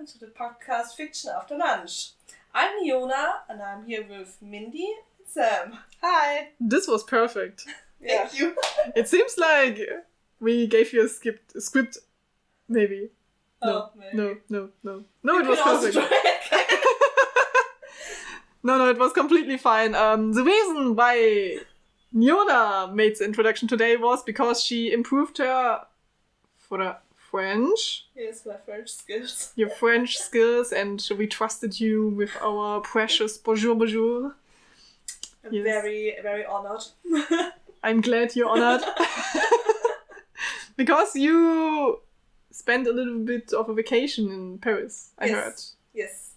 to the podcast Fiction After Lunch. I'm Niona, and I'm here with Mindy and Sam. Hi. This was perfect. Thank you. It seems like we gave you a script, maybe. No, maybe. No, it was perfect. No, it was completely fine. The reason why Niona made the introduction today was because she improved her French. Yes, my French skills. Your French skills, and we trusted you with our precious bonjour. I'm Yes. very, very honored. I'm glad you're honored. Because you spent a little bit of a vacation in Paris, I heard. Yes.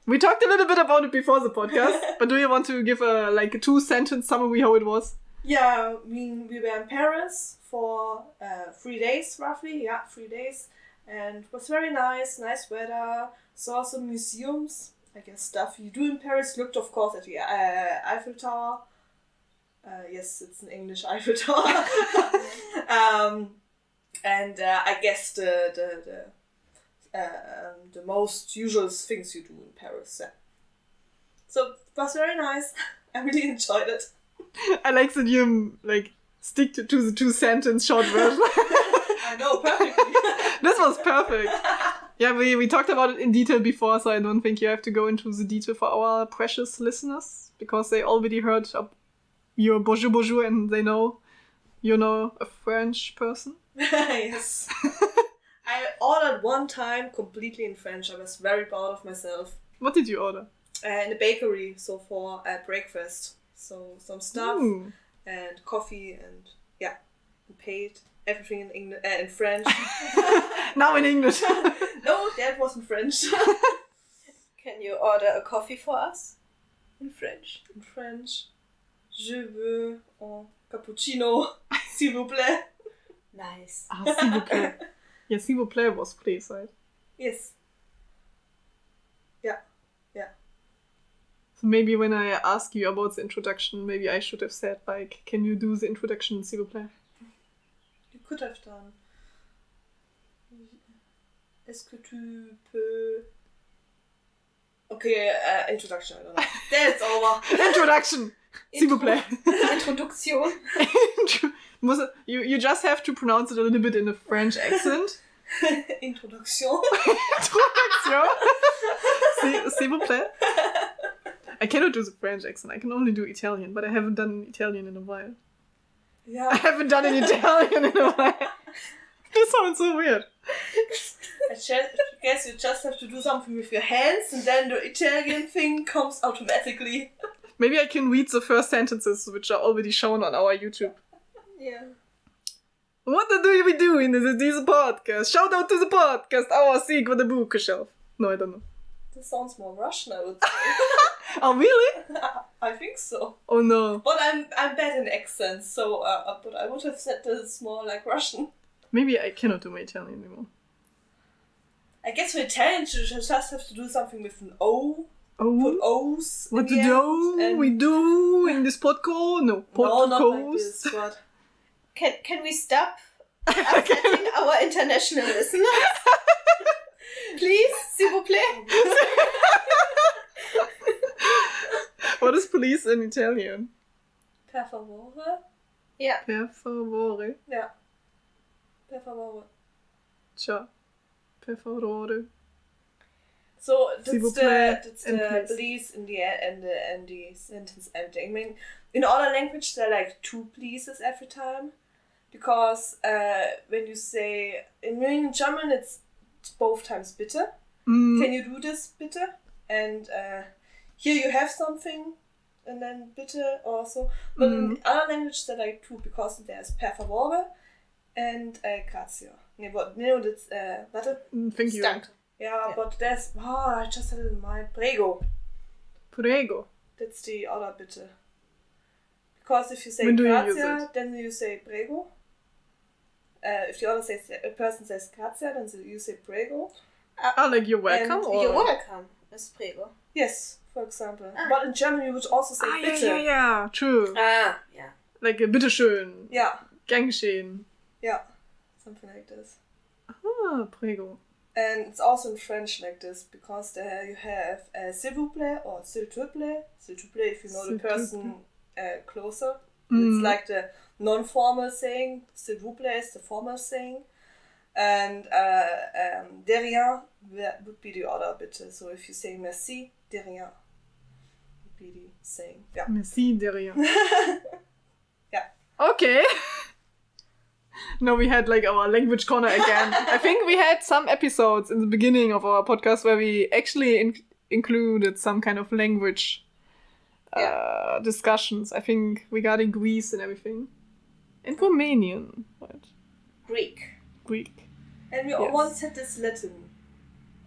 We talked a little bit about it before the podcast, but do you want to give a 2-sentence summary how it was? Yeah, I mean, we were in Paris for 3 days, roughly. Yeah, 3 days. And it was very nice weather. Saw some museums, I guess stuff you do in Paris. Looked, of course, at the Eiffel Tower. Yes, it's an English Eiffel Tower. And I guess the most usual things you do in Paris. Yeah. So it was very nice. I really enjoyed it. I like that you stick to the 2-sentence short version. I know, perfectly. This was perfect. Yeah, we talked about it in detail before, so I don't think you have to go into the detail for our precious listeners, because they already heard your bonjour and they know you're a French person. Yes. I ordered one time completely in French. I was very proud of myself. What did you order? In a bakery, so for breakfast. So some stuff and coffee and paid everything in French. Now in English. No, that wasn't French. Can you order a coffee for us? In French. In French. Je veux un cappuccino, s'il vous plaît. Nice. S'il vous plaît. Yeah, s'il vous plaît was please, right? Yes. Yeah. So maybe when I ask you about the introduction, maybe I should have said, can you do the introduction, s'il vous plaît? You could have done. Est-ce que tu peux... Okay, introduction, I don't know. That's over. Introduction! S'il vous plaît. Introduction. You just have to pronounce it a little bit in a French accent. Introduction. Introduction. S'il vous plaît. I cannot do the French accent. I can only do Italian, but I haven't done Italian in a while. Yeah. I haven't done an Italian in a while. This sounds so weird. I guess you just have to do something with your hands, and then the Italian thing comes automatically. Maybe I can read the first sentences, which are already shown on our YouTube. Yeah. What do we do in this podcast? Shout out to the podcast, our secret bookshelf. No, I don't know. This sounds more Russian, I would say. Oh, really? I think so. Oh, no. But I'm bad in accents, so but I would have said this more like Russian. Maybe I cannot do my Italian anymore. I guess for Italian, you just have to do something with an O. Oh? Put O's. What we do in this podcast? No, podcast. No, not like this, but... Can we stop upsetting our international listeners? Please, s'il vous plaît. What is police in Italian? Per favore? Yeah. Per favore. Yeah. Per favore. Ciao. Per favore. So that's the please. please in the sentence ending. I mean, in other language there are like 2 pleases every time, because when you say in German it's both times bitte. Can you do this bitte? And here you have something, and then bitte also. But in other languages there are like 2, because there's per favore and grazie. No, that's warte. Thank you. Danke. Yeah, but there's... I just had it in mind. Prego. Prego. That's the other bitte. Because if you say When do you use grazie, it? then you say prego. If the other person says grazie, then you say prego. Like you're welcome? And or? You're welcome. Is prego. Yes, for example. But in German you would also say bitte. Yeah, true. Yeah. Like bitteschön. Yeah. Gern geschehen. Yeah. Something like this. Ah, prego. And it's also in French like this, because there you have s'il vous plaît or s'il te plaît. S'il te plaît if you know the person closer. It's like the non-formal saying. S'il vous plaît is the formal saying. And de rien would be the other bitte. So if you say merci, de rien would be the saying. Yeah. Merci de rien. Yeah. Okay. No, we had like our language corner again. I think we had some episodes in the beginning of our podcast where we actually included some kind of language discussions. I think regarding Greece and everything. And Romanian, right? Greek. And we once had this Latin.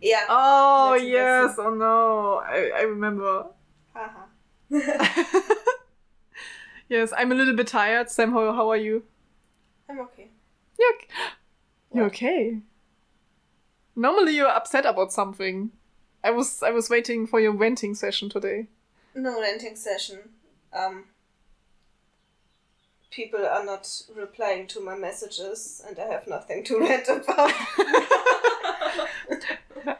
Yeah. Oh, Latin yes. lesson. Oh, no. I remember. Haha. Yes, I'm a little bit tired. Sam, how are you? I'm okay. You're okay. Normally you're upset about something. I was waiting for your venting session today. No renting session. People are not replying to my messages and I have nothing to rant about.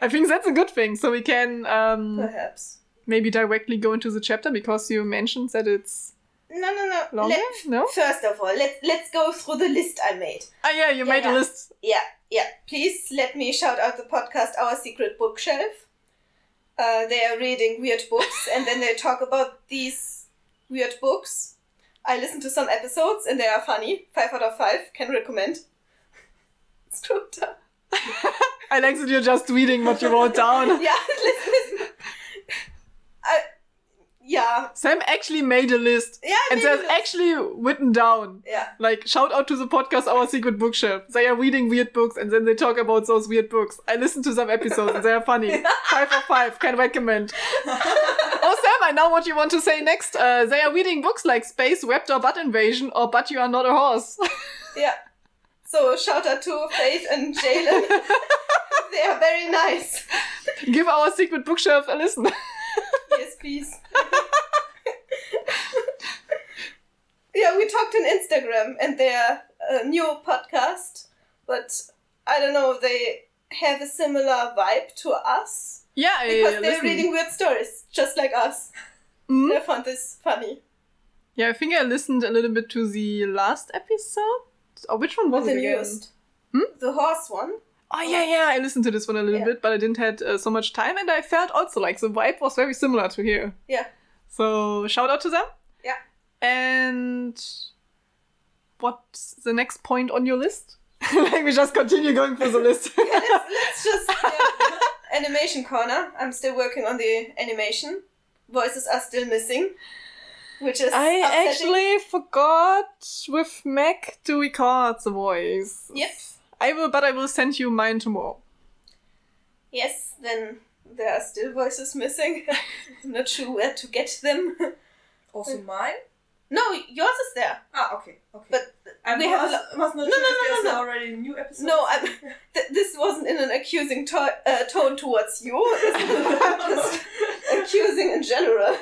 I think that's a good thing. So we can Perhaps. maybe directly go into the chapter, because you mentioned that it's No. longer. No? First of all, let's go through the list I made. Ah, yeah, you made a list. Yeah. Please let me shout out the podcast Our Secret Bookshelf. They are reading weird books and then they talk about these weird books. I listened to some episodes and they are funny. 5 out of 5. Can recommend. Scooter. I like that you're just reading what you wrote down. Yeah, listen. Yeah. Sam actually made a list. Yeah, And made a there's list. actually written down. Yeah. Like, shout out to the podcast Our Secret Bookshelf. They are reading weird books and then they talk about those weird books. I listened to some episodes and they are funny. 5 of 5. Can recommend. Oh, Sam, I know what you want to say next. They are reading books like Space, Raptor, Butt Invasion, or But You Are Not a Horse. Yeah. So shout out to Faith and Jalen. They are very nice. Give Our Secret Bookshelf a listen. Yes, please. Yeah, we talked on Instagram and their new podcast, but I don't know, they have a similar vibe to us. Yeah, Because they're listen. reading weird stories, just like us. I found this funny. Yeah, I think I listened a little bit to the last episode. Oh, which one was The it again? newest. The horse one. Oh, yeah, I listened to this one a little bit, but I didn't had so much time, and I felt also like the vibe was very similar to here. Yeah. So, shout out to them. Yeah. And what's the next point on your list? Like, we just continue going through the list. Yeah, let's just... Animation corner. I'm still working on the animation. Voices are still missing. Which is I upsetting. actually forgot with Mac to record the voice. Yep. I will send you mine tomorrow. Yes, then there are still voices missing. I'm not sure where to get them. Also mine? No, yours is there. Ah, okay. But I we have a must not No, sure if there's no. already a new episode. No, this wasn't in an accusing tone towards you. Just accusing in general.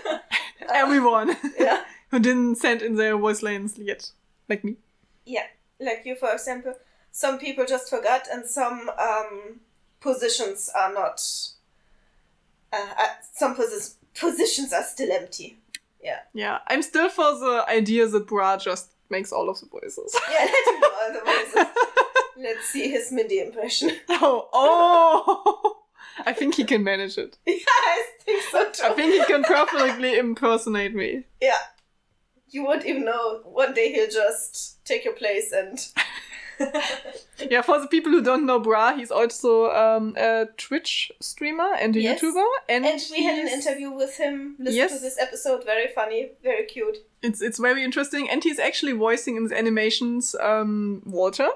Everyone Yeah. who didn't send in their voice lines yet, like me. Yeah, like you, for example. Some people just forgot, and some positions are not. Some positions are still empty. Yeah, I'm still for the idea that Bra just makes all of the voices. Yeah, let him do all the voices. Let's see his Mindy impression. Oh! I think he can manage it. Yeah, I think so too. I think he can perfectly impersonate me. Yeah. You won't even know. One day he'll just take your place and... Yeah, for the people who don't know Bra, he's also a Twitch streamer and a Yes. YouTuber. And we had an interview with him. Listen to this episode. Very funny. Very cute. It's very interesting. And he's actually voicing in the animations Walter.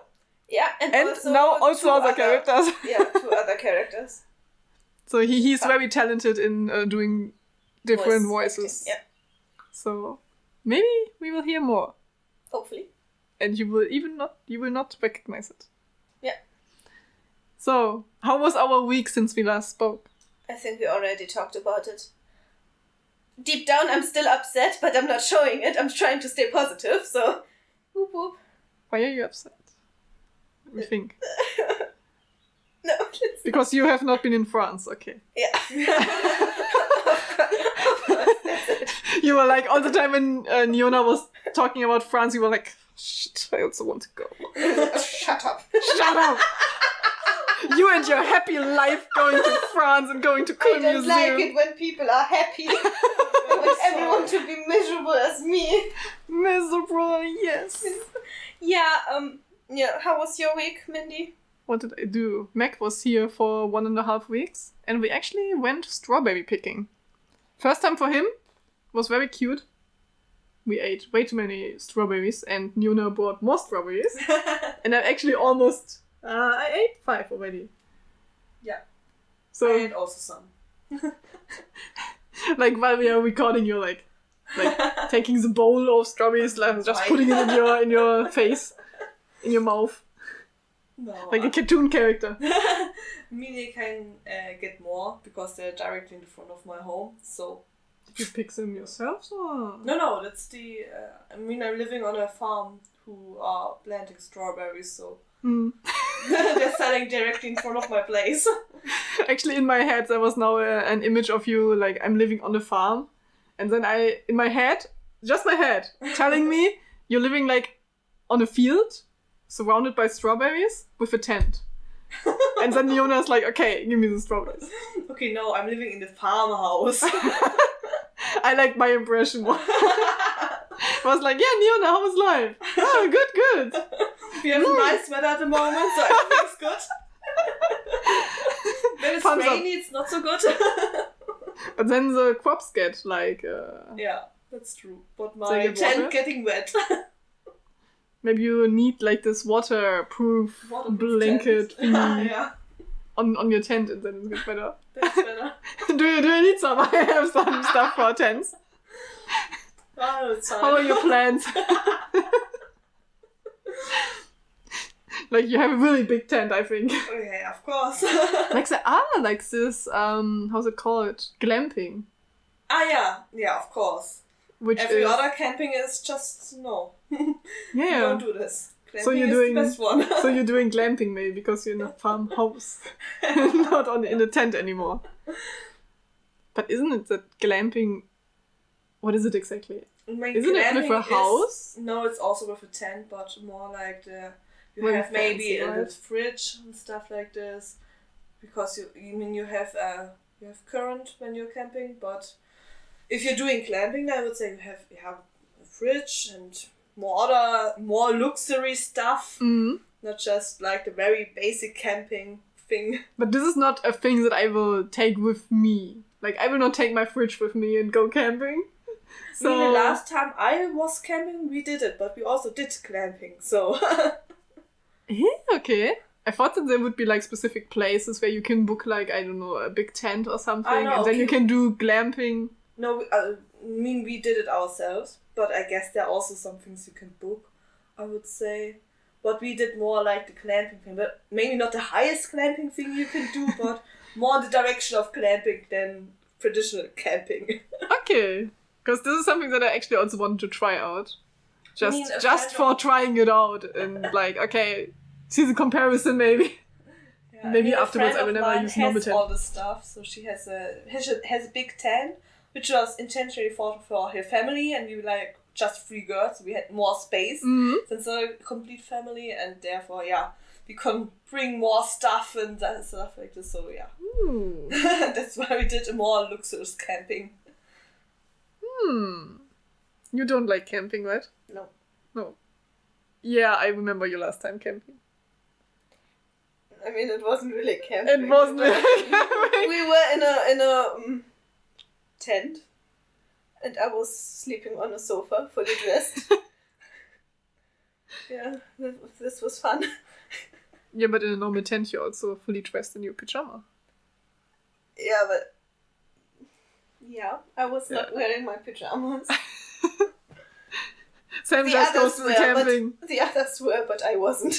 Yeah, And also now also two other characters. Yeah, 2 other characters. So he's very talented in doing different Voice voices. acting, yeah. So maybe we will hear more. Hopefully. And you will not recognize it. Yeah. So, how was our week since we last spoke? I think we already talked about it. Deep down, I'm still upset, but I'm not showing it. I'm trying to stay positive, so... Whoop whoop. Why are you upset? Let me think. No. Because you have not been in France, okay. Yeah. You were like, all the time when Niona was talking about France, you were like, shit, I also want to go. Shut up. Shut up! You and your happy life going to France and going to cool I don't museum. like it when people are happy. I want everyone to be miserable as me. Miserable, yes. Yeah, how was your week, Mindy? What did I do? Mac was here for 1.5 weeks, and we actually went strawberry picking. First time for him, was very cute. We ate way too many strawberries, and Niona brought more strawberries. And I actually almost... I ate 5 already. Yeah. So, I ate also some. like, while we are recording, you're like taking the bowl of strawberries, like, just putting it in your face, in your mouth. No. Like a cartoon character. Mindy can get more because they're directly in the front of my home, so... Did you pick them yourselves, or...? No, that's the... I'm living on a farm who are planting strawberries, so... They're selling directly in front of my place. Actually, in my head, there was now an image of you, like, I'm living on a farm. And then in my head, just my head, telling me you're living, like, on a field, surrounded by strawberries, with a tent. And then Niona's like, okay, give me the strawberries. Okay, no, I'm living in the farmhouse. I like my impression more. I was like, yeah, Niona, how was life? Oh, good. We have nice weather at the moment, so everything's good. When it's Thumbs up. rainy, it's not so good. But then the crops get, like... Yeah, that's true. But So my you get tent water? getting wet. Maybe you need, like, this waterproof blanket tent. thingy Yeah, on your tent, and then it gets better. that's better. do you need some? I have some stuff for tents. Oh, it's fine. How are your plans? Like, you have a really big tent, I think. Okay, of course. Like, like this, how's it called? Glamping. Yeah, of course. Which Every is... other camping is just no. Yeah. Don't do this. Glamping So you're is doing- the best one. So you're doing glamping maybe because you're in a farmhouse. Not in a tent anymore. But isn't it that glamping... What is it exactly? I mean, Isn't it with a glamping house? No, it's also with a tent, but more like you Very have maybe fancy, a right? little fridge and stuff like this, because you have current when you're camping. But if you're doing glamping, I would say you have a fridge and more luxury stuff, Mm. not just like the very basic camping thing. But this is not a thing that I will take with me. Like, I will not take my fridge with me and go camping. So the last time I was camping, we did it, but we also did glamping. So Okay. I thought that there would be like specific places where you can book like, I don't know, a big tent or something, I know, and then you okay. can do glamping. no, we did it ourselves, but I guess there are also some things you can book, I would say. But we did more like the glamping thing, but maybe not the highest glamping thing you can do, but more in the direction of glamping than traditional camping. Okay. Because this is something that I actually also want to try out. I mean, a Just friend for of- trying it out and like, okay, see the comparison maybe. Yeah, Maybe a afterwards friend I will of never mine use normal has tent. all the stuff, so she has a big tent, which was intentionally thought for her family, and we were like just 3 girls, so we had more space Mm-hmm. since a complete family, and therefore, yeah, we can bring more stuff and that stuff like this. So yeah, Ooh. that's why we did a more luxurious camping. You don't like camping, right? No. No. Yeah, I remember you last time camping. I mean, it wasn't really camping. It wasn't really camping. We were in a tent, and I was sleeping on a sofa, fully dressed. Yeah, this was fun. Yeah, but in a normal tent you're also fully dressed in your pyjama. Yeah, but I was not wearing my pajamas. Sam The just goes others to were, the camping. but the others were, but I wasn't.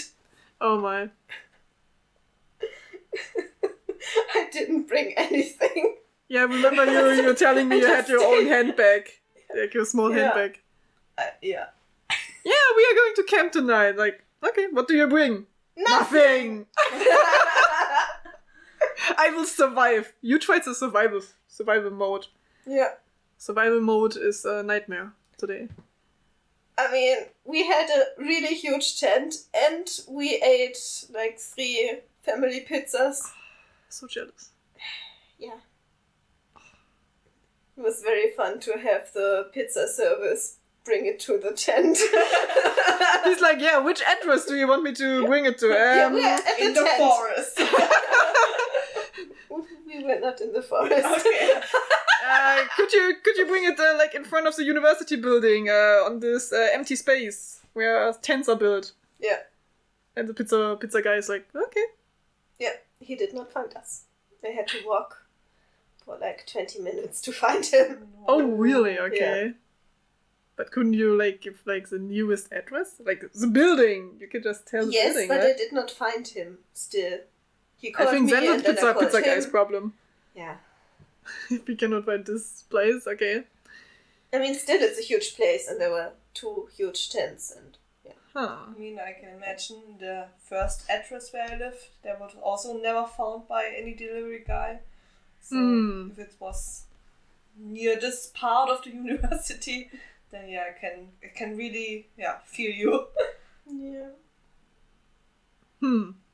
Oh my. I didn't bring anything. Yeah, remember you telling me you had your own handbag. Like your small Yeah. handbag. Yeah. Yeah, we are going to camp tonight. Like, okay, what do you bring? Nothing! I will survive. You tried the survival mode. Yeah. Survival mode is a nightmare today. I mean, we had a really huge tent and we ate like 3 family pizzas. So jealous. Yeah. It was very fun to have the pizza service bring it to the tent. He's like, yeah, which address do you want me to bring it to? Yeah, we are at In the the tent. forest. We were not in the forest. Okay. Could you bring it like in front of the university building on this empty space where tents are built? Yeah. And the pizza guy is like, okay. Yeah, he did not find us. I had to walk for like 20 minutes to find him. Oh, really? Okay. But couldn't you like give like the newest address? Like the building? You could just tell the Yes, building, but right? I did not find him still. He I called think me then and the then I called pizza guy's him. problem. Yeah. If we cannot find this place, okay. I mean, still it's a huge place and there were 2 huge tents and yeah. Huh. I mean, I can imagine the first address where I lived, that was also never found by any delivery guy. So if it was near this part of the university, then yeah, I can really feel you. Yeah.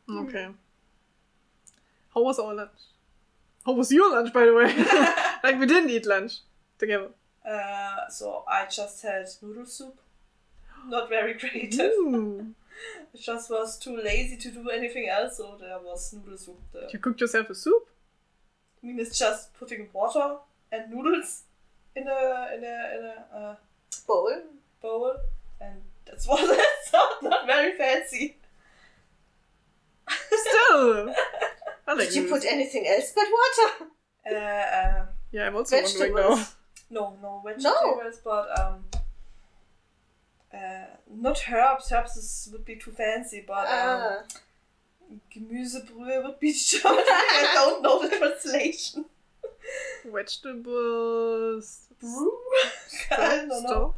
Okay. How was our lunch? How was your lunch, by the way? Like, we didn't eat lunch together. So I just had noodle soup. Not very creative. Ooh. I just was too lazy to do anything else, so there was noodle soup. You cooked yourself a soup? I mean, it's just putting water and noodles in a bowl, and that's what it's not very fancy. Still! I like Did you noodles. put anything else but water? Yeah, I'm also wondering now. Vegetables? No vegetables, but not herbs. Herbs would be too fancy, but Gemüsebrühe would be short. I don't know the translation. Vegetables. Brew? I don't know. Stock?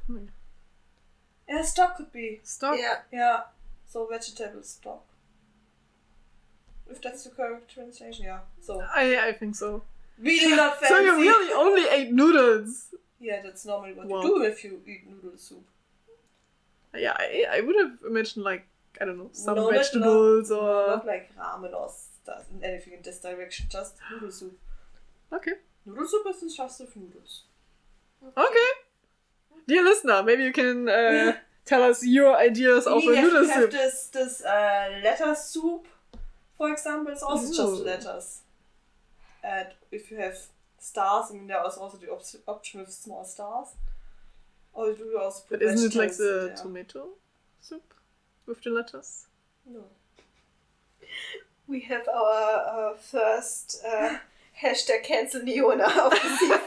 Yeah, stock could be. Stock? Yeah. Yeah, so vegetable stock. If that's the correct translation, yeah. So I think so. really not fancy. So you really only ate noodles? Yeah, that's normally what Wow. you do if you eat noodle soup. Yeah, I would have imagined like, I don't know, some No, vegetables not, or... not like ramen or stuff, anything in this direction, just noodle soup. Okay. Noodle soup is just with noodles. Okay. Dear listener, maybe you can tell us your ideas of a You noodle have soup. this lettuce soup, for example, it's also Ooh. just lettuce. And if you have stars, I mean, there is also the option with small stars. Or do you also put But isn't it like vegetables the in there? tomato soup with the lettuce? No. We have our first hashtag cancel Niona of the season.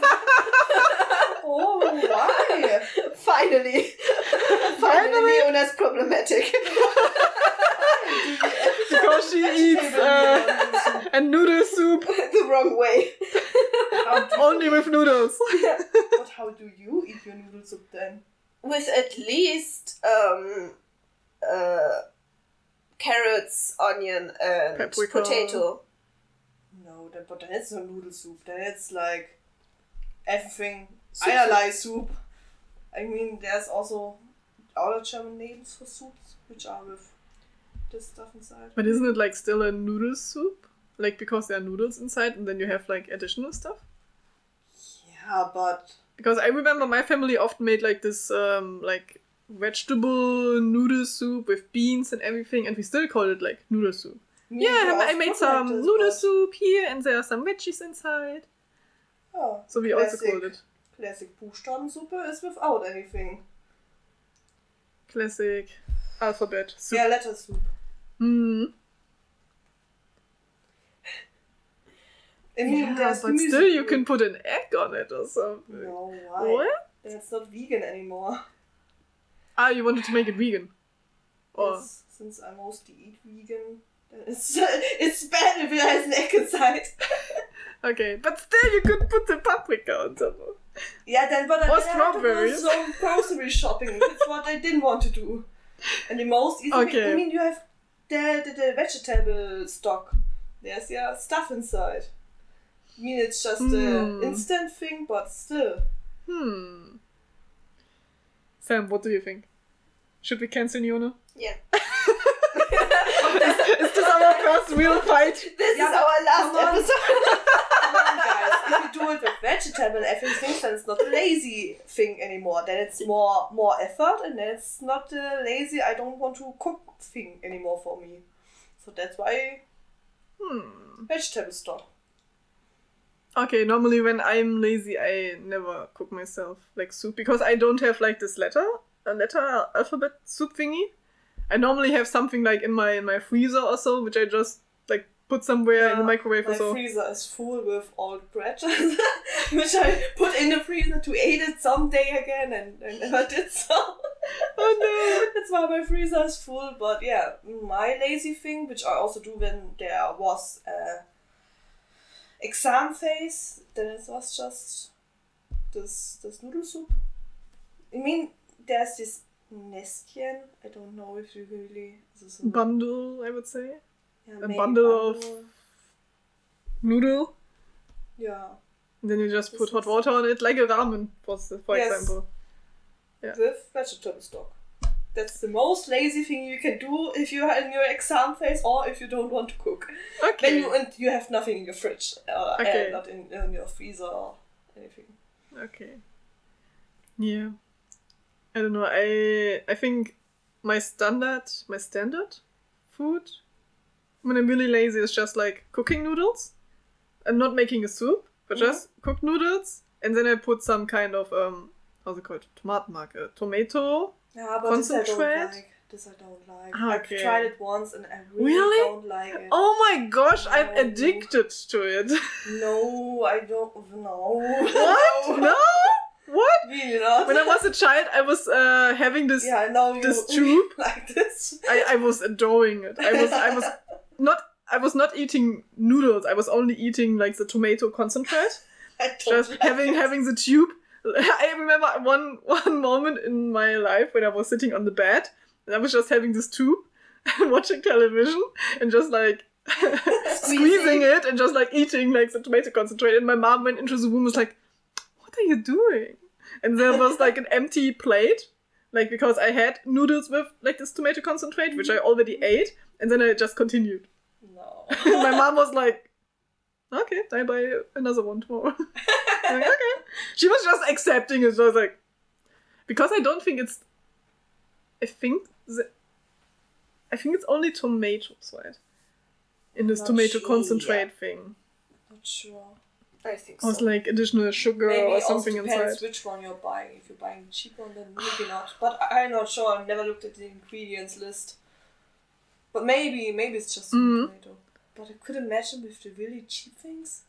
Oh, why? Finally, Niona's problematic. Because she eats a noodle soup The wrong way. only with noodles. But how do you eat your noodle soup then? With at least carrots, onion, and Paprika. potato. No, but then it's no noodle soup. Then it's like everything. Soup. Eierlei soup. I mean, there's also other German names for soups, which are with this stuff inside. But isn't it like still a noodle soup? Like because there are noodles inside and then you have like additional stuff? Yeah, but Because I remember my family often made like this like vegetable noodle soup with beans and everything, and we still called it like noodle soup. Yeah, I made some noodle soup here and there are some veggies inside. Oh, So we also called it Classic Buchstabensuppe is without anything. classic alphabet soup. Yeah, letter soup. Hmm. I mean, there's but Gemüse still you soup. can put an egg on it or something. No, why? What? Then it's not vegan anymore. Ah, you wanted to make it vegan. Or Yes, since I mostly eat vegan, then it's bad if it has an egg inside. okay, but still you could put the paprika on top of. Yeah, then but I Or then I have to go strawberries. some grocery shopping. That's what I didn't want to do. And the most easy Okay. I mean, you have the vegetable stock. There's your stuff inside. I mean, it's just an instant thing, but still. Sam, what do you think? Should we cancel Niona? Yeah. Is this our first real fight? This is our last episode. Come on, guys. If you do it with vegetable everything, then it's not a lazy thing anymore. Then it's more effort, and then it's not a lazy, I don't want to cook thing anymore for me. So that's why vegetable stock. Okay, normally when I'm lazy, I never cook myself like soup because I don't have like this letter alphabet soup thingy. I normally have something like in my freezer or so, which I just like put somewhere in the microwave or so. My freezer is full with old bread, which I put in the freezer to eat it someday again, and I never did so. Oh no! That's why my freezer is full. But yeah, my lazy thing, which I also do when there was exam phase, then it was just this noodle soup. I mean, there's this Nestchen. I don't know if you really... Bundle, I would say. Yeah, a bundle of noodle. Yeah. And then you just put hot water on it, like a ramen, for example. Yeah. With vegetable stock. That's the most lazy thing you can do if you are in your exam phase or if you don't want to cook. Okay. And you have nothing in your fridge, okay. Not in your freezer or anything. Okay. Yeah. I don't know. I think my standard food when I'm really lazy is just like cooking noodles. I'm not making a soup, but just cooked noodles, and then I put some kind of how's it called? Tomatenmark, tomato. Yeah, but concentrate. This I don't like. Okay. I've tried it once and I really don't like it. Oh my gosh, no. I'm addicted to it. No, I don't know. What? No? What? Really not. When I was a child, I was having this this tube. Like this. I was adoring it. I was not eating noodles. I was only eating like the tomato concentrate. Just like having the tube. I remember one moment in my life when I was sitting on the bed and I was just having this tube and watching television and just like squeezing it and just like eating like the tomato concentrate. And my mom went into the room and was like, "What are you doing?" And there was like an empty plate, like because I had noodles with like this tomato concentrate, which I already ate, and then I just continued. No. And my mom was like, "Okay, I buy another one tomorrow." Like, okay. She was just accepting it. So I was like, because I don't think it's. I think it's only tomatoes, right? In this tomato concentrate thing. Not sure. I think so. Or it's like additional sugar maybe or something also depends inside. which one you're buying. If you're buying a cheap one, then maybe not. But I'm not sure. I've never looked at the ingredients list. But maybe it's just tomato. But I could imagine with the really cheap things.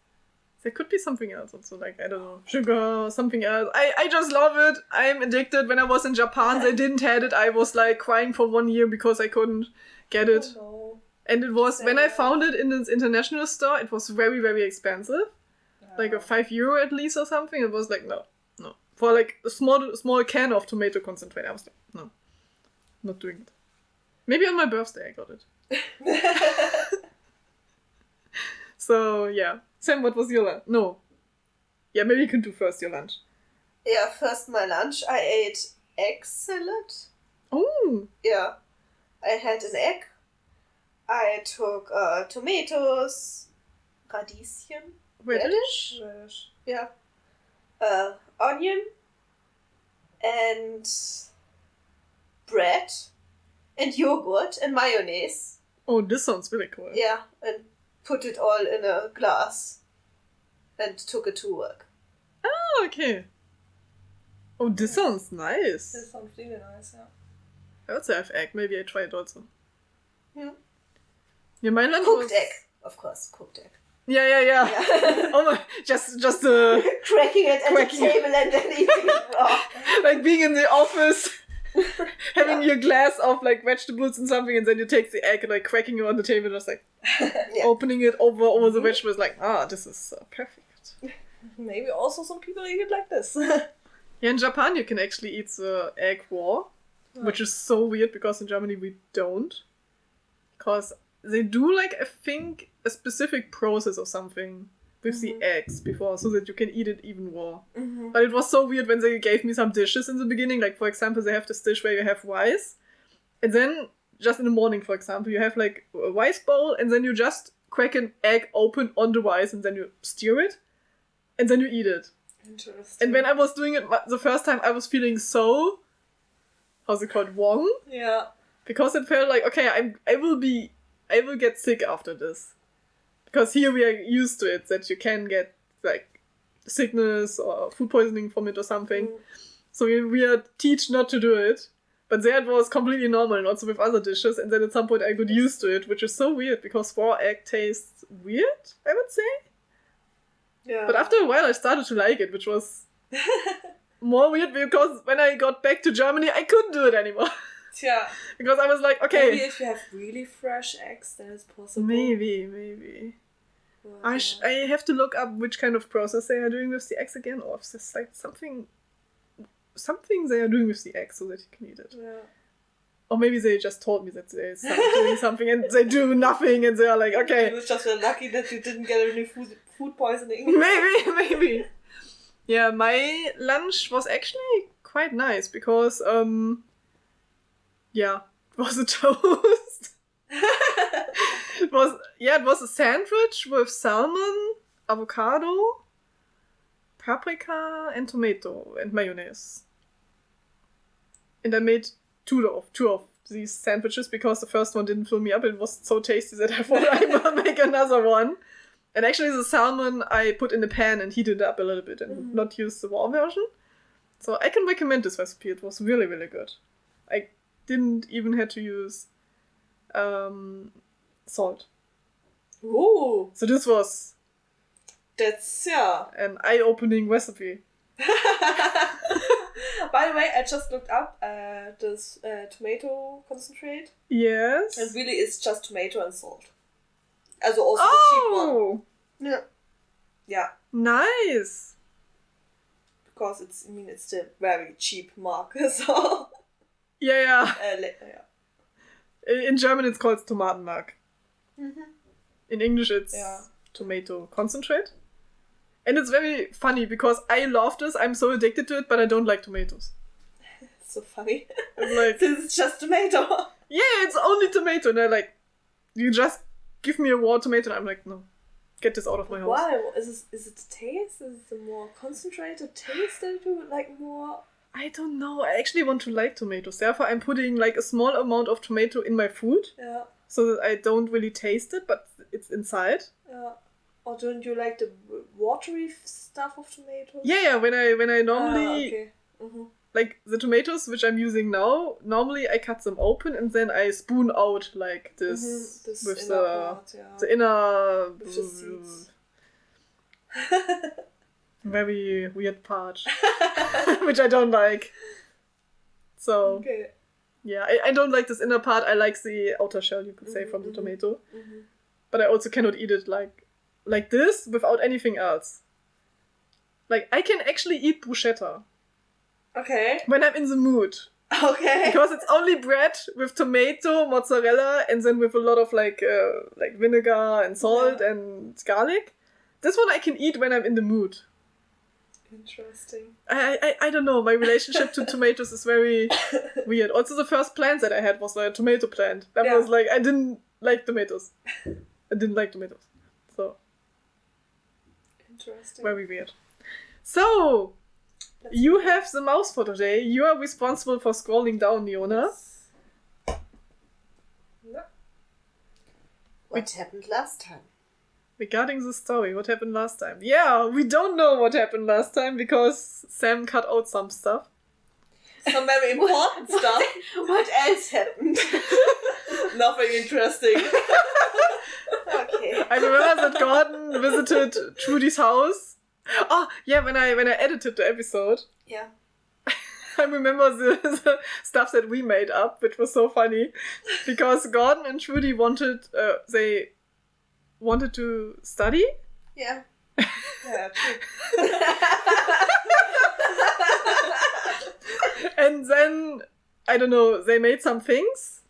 There could be something else also, like, I don't know, sugar or something else. I just love it. I'm addicted. When I was in Japan, they didn't have it. I was like crying for 1 year because I couldn't get it. Oh, no. And it was, when I found it in this international store, it was very, very expensive. Like a €5 at least or something. It was like, no. For like a small can of tomato concentrate, I was like, no, not doing it. Maybe on my birthday I got it. So, yeah. Sam, what was your lunch? No. Yeah, maybe you can do first your lunch. Yeah, first my lunch. I ate egg salad. Oh. Yeah. I had an egg. I took tomatoes, radieschen, radish. Yeah. Onion and bread and yogurt and mayonnaise. Oh, this sounds really cool. Yeah, and put it all in a glass and took it to work. Oh, okay. Oh, this sounds nice. This sounds really nice, yeah. I also have egg. Maybe I try it also. Yeah. Yeah, my lunch cooked was... egg. Of course, cooked egg. Yeah. Oh my, just cracking it at the table and then eating it raw. Like being in the office, having your glass of like vegetables and something, and then you take the egg and like cracking it on the table, just like opening it over the vegetables, like, this is perfect. Maybe also some people eat it like this. Yeah, in Japan you can actually eat the egg raw, which is so weird because in Germany we don't. Because they do like, I think, a specific process or something with the eggs before, so that you can eat it even raw. Mm-hmm. But it was so weird when they gave me some dishes in the beginning. Like, for example, they have this dish where you have rice. And then, just in the morning, for example, you have like a rice bowl. And then you just crack an egg open on the rice. And then you stir it. And then you eat it. Interesting. And when I was doing it the first time, I was feeling so... How's it called? Wrong? Yeah. Because it felt like, okay, I will get sick after this. Because here we are used to it, that you can get, like, sickness or food poisoning from it or something. Mm. So we are taught not to do it. But there it was completely normal, and also with other dishes. And then at some point I got used to it, which is so weird, because raw egg tastes weird, I would say. Yeah. But after a while I started to like it, which was more weird, because when I got back to Germany, I couldn't do it anymore. Yeah. Because I was like, okay. Maybe if you have really fresh eggs, then it's possible. Maybe. But, I have to look up which kind of process they are doing with the eggs again, or if there's like something they are doing with the eggs so that you can eat it. Yeah. Or maybe they just told me that they started doing something and they do nothing and they are like, okay. You were just lucky that you didn't get any food poisoning. Maybe. Yeah, my lunch was actually quite nice because, it was a toast. It was a sandwich with salmon, avocado, paprika, and tomato and mayonnaise. And I made two of these sandwiches because the first one didn't fill me up. It was so tasty that I thought I will make another one. And actually the salmon I put in the pan and heated it up a little bit and not use the raw version. So I can recommend this recipe. It was really, really good. I didn't even have to use salt. Ooh. So this was an eye-opening recipe. By the way, I just looked up this tomato concentrate. Yes. And really it's just tomato and salt. Also also the cheap one. Yeah. Yeah. Nice. Because it's still very cheap market, so... Yeah. yeah. In German it's called Tomatenmark. Mm-hmm. In English it's tomato concentrate. And it's very funny because I love this, I'm so addicted to it, but I don't like tomatoes. It's so funny. It's like... Since it's just tomato. Yeah, it's only tomato. And they're like, you just give me a raw tomato. And I'm like, no, get this out of my house. Why? Is it the taste? Is it the more concentrated taste that you would like more? I don't know. I actually want to like tomatoes. Therefore, I'm putting like a small amount of tomato in my food. Yeah. So that I don't really taste it, but it's inside. Yeah. Or don't you like the watery stuff of tomatoes? Yeah. When I normally... okay. Mm-hmm. Like the tomatoes which I'm using now, normally I cut them open and then I spoon out like this, with inner part, the inner with the seeds. Very weird part, which I don't like. So okay. Yeah, I don't like this inner part. I like the outer shell, you could say, from the tomato. Mm-hmm. But I also cannot eat it like this without anything else. Like I can actually eat bruschetta. Okay. When I'm in the mood. Okay. Because it's only bread with tomato, mozzarella, and then with a lot of like vinegar and salt and garlic. This one I can eat when I'm in the mood. Interesting. I don't know. My relationship to tomatoes is very weird. Also, the first plant that I had was a tomato plant. That was like, I didn't like tomatoes. So. Interesting. Very weird. So... You have the mouse for today. You are responsible for scrolling down, Niona. No. What happened last time? Regarding the story, what happened last time? Yeah, we don't know what happened last time because Sam cut out some stuff. Some very important stuff. What else happened? Nothing interesting. Okay. I remember that Gordon visited Trudy's house. Oh, yeah, when I edited the episode. Yeah. I remember the stuff that we made up, which was so funny. Because Gordon and Trudy wanted to study. Yeah. Yeah, true. And then, I don't know, they made some things.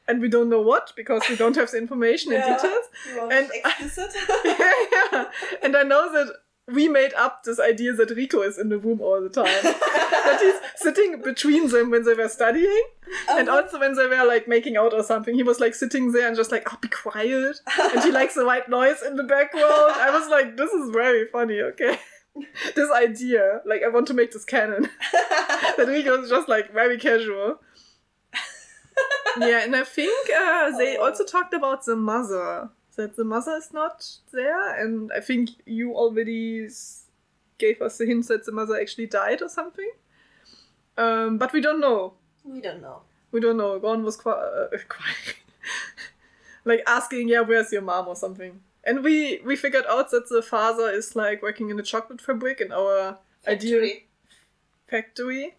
and we don't know what, because we don't have the information and details. And explicit. yeah. And I know that we made up this idea that Rico is in the room all the time. That he's sitting between them when they were studying. And also when they were like making out or something. He was like sitting there and just like, oh, be quiet. And he likes the white noise in the background. I was like, this is very funny, okay? This idea, like I want to make this canon. That Rico is just like very casual. Yeah, and I think they also talked about the mother. That the mother is not there, and I think you already gave us the hint that the mother actually died or something. But we don't know. We don't know. Gordon was quite like asking, yeah, where's your mom or something. And we figured out that the father is like working in a chocolate fabric in our factory.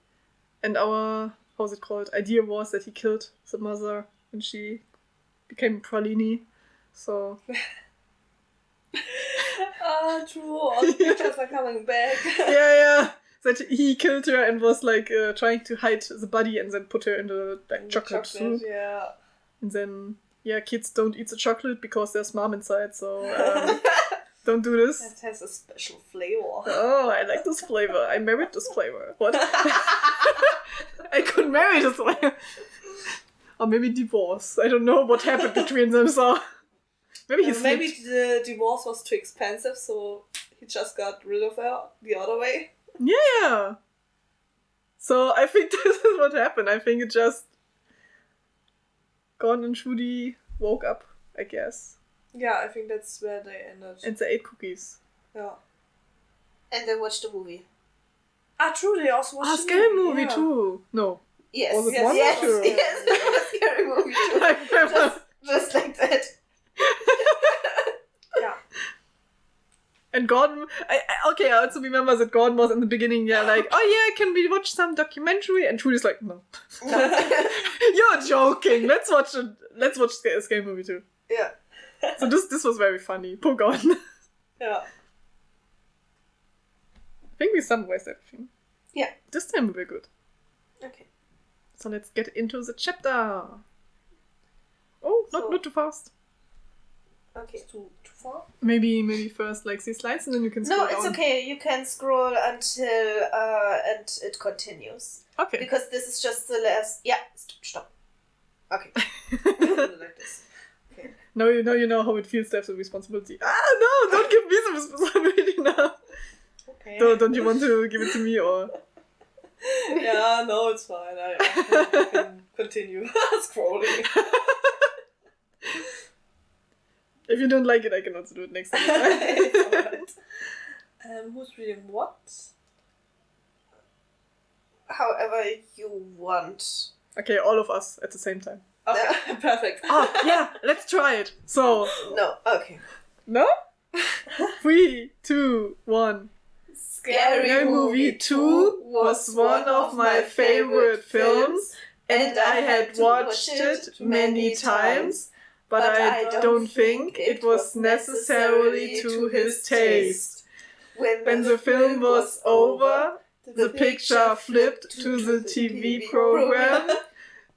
And our, how's it called? Idea was that he killed the mother when she became Pralini. So. True. All the pictures are coming back. Yeah. That he killed her and was like trying to hide the body and then put her in the like, chocolate soup. Yeah. And then, kids don't eat the chocolate because there's mom inside, so don't do this. It has a special flavor. Oh, I like this flavor. I married this flavor. What? I could marry this flavor. Or maybe divorce. I don't know what happened between them, so... Maybe the divorce was too expensive, so he just got rid of her the other way. Yeah. So I think this is what happened. I think it just... Gordon and Trudy woke up, I guess. Yeah, I think that's where they ended. And they ate cookies. Yeah. And they watched the movie. True, they also watched the scary movie too. No. Yes. Was it yes, one yes, or two? yes, there was a scary movie too. just like that. Yeah. And Gordon, I also remember that Gordon was in the beginning, like, oh yeah, can we watch some documentary? And Trudy's like, no. You're joking. Let's watch a scary movie too. Yeah. So this was very funny. Poor Gordon. Yeah. I think we summarized everything. Yeah. This time we're good. Okay. So let's get into the chapter. Oh, not too fast. Okay. Too far? Maybe first like these slides and then you can scroll No, it's down. okay. You can scroll until and it continues. Okay. Because this is just the last... Yeah, stop. Okay. Like this. Okay. Now you know how it feels to have the responsibility. No, don't give me the responsibility now. Okay. Don't you want to give it to me or? Yeah, no, it's fine. I can continue scrolling. If you don't like it, I can also do it next time. Alright. Who's reading what? However you want. Okay, all of us at the same time. Okay, perfect. Yeah, let's try it. So. No, okay. No? 3, 2, 1. Scary Movie 2 was one of my favorite films, and I had watched it many times, but I don't think it was necessarily to his taste. When the film was over, the picture flipped to the TV program.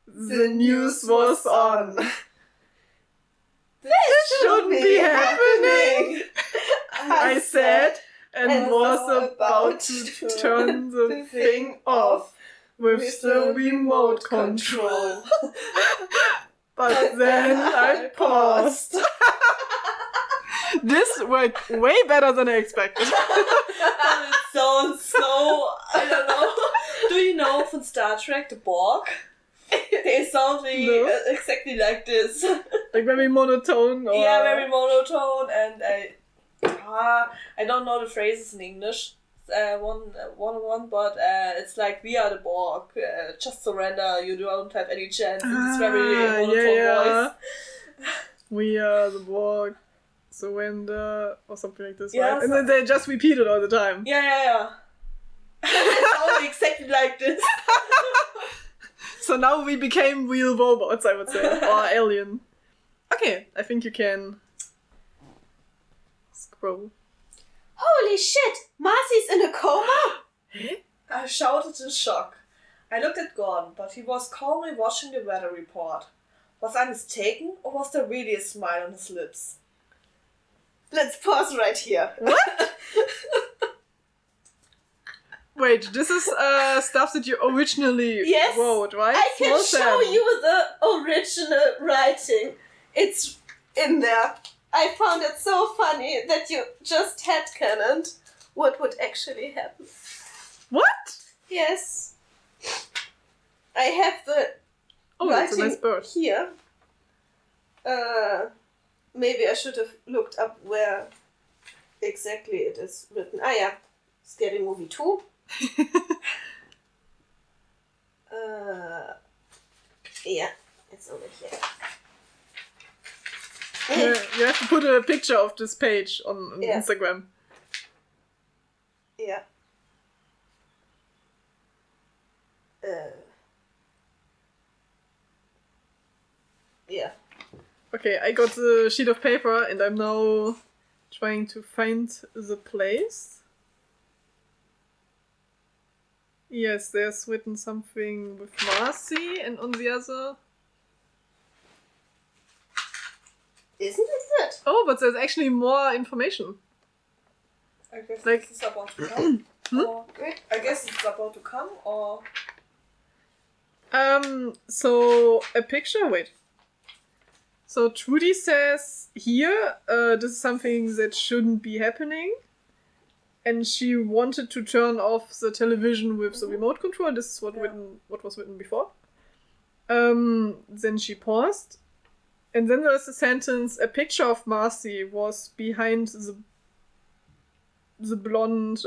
The news was on. This shouldn't be happening, I said, and was about to turn the thing off with the remote control. But then I paused. This worked way better than I expected. It sounds so... I don't know. Do you know from Star Trek, the Borg? They sound exactly like this. Like very monotone? Or... Yeah, very monotone, and I don't know the phrases in English. One, but it's like, we are the Borg. Just surrender. You don't have any chance. It's very monotone voice. We are the Borg. Surrender or something like this, yeah, right? And then they just repeat it all the time. Yeah. It's all exactly like this. So now we became real robots, I would say, or alien. Okay, I think you can scroll. Holy shit! Marcy's in a coma? I shouted in shock. I looked at Gordon, but he was calmly watching the weather report. Was I mistaken, or was there really a smile on his lips? Let's pause right here. What? Wait, this is stuff that you originally Yes, wrote, right? I can Well show then. you the original writing. It's in there. I found it so funny that you just headcanoned what would actually happen. What? Yes. I have the Oh, that's a writing nice bird. here. Maybe I should have looked up where exactly it is written. Ah, yeah. Scary Movie 2. Yeah, it's over here. You have to put a picture of this page on Yeah. Instagram. Yeah. Yeah. Okay, I got the sheet of paper and I'm now trying to find the place. Yes, there's written something with Marcy, and on the other... Isn't it that? Oh, but there's actually more information. I guess Like- it's about to come. Or, I guess it's about to come, or... So a picture, wait. So Trudy says here, this is something that shouldn't be happening. And she wanted to turn off the television with the remote control. This is what was written before. Then she paused. And then there's a sentence, a picture of Marcy was behind the blonde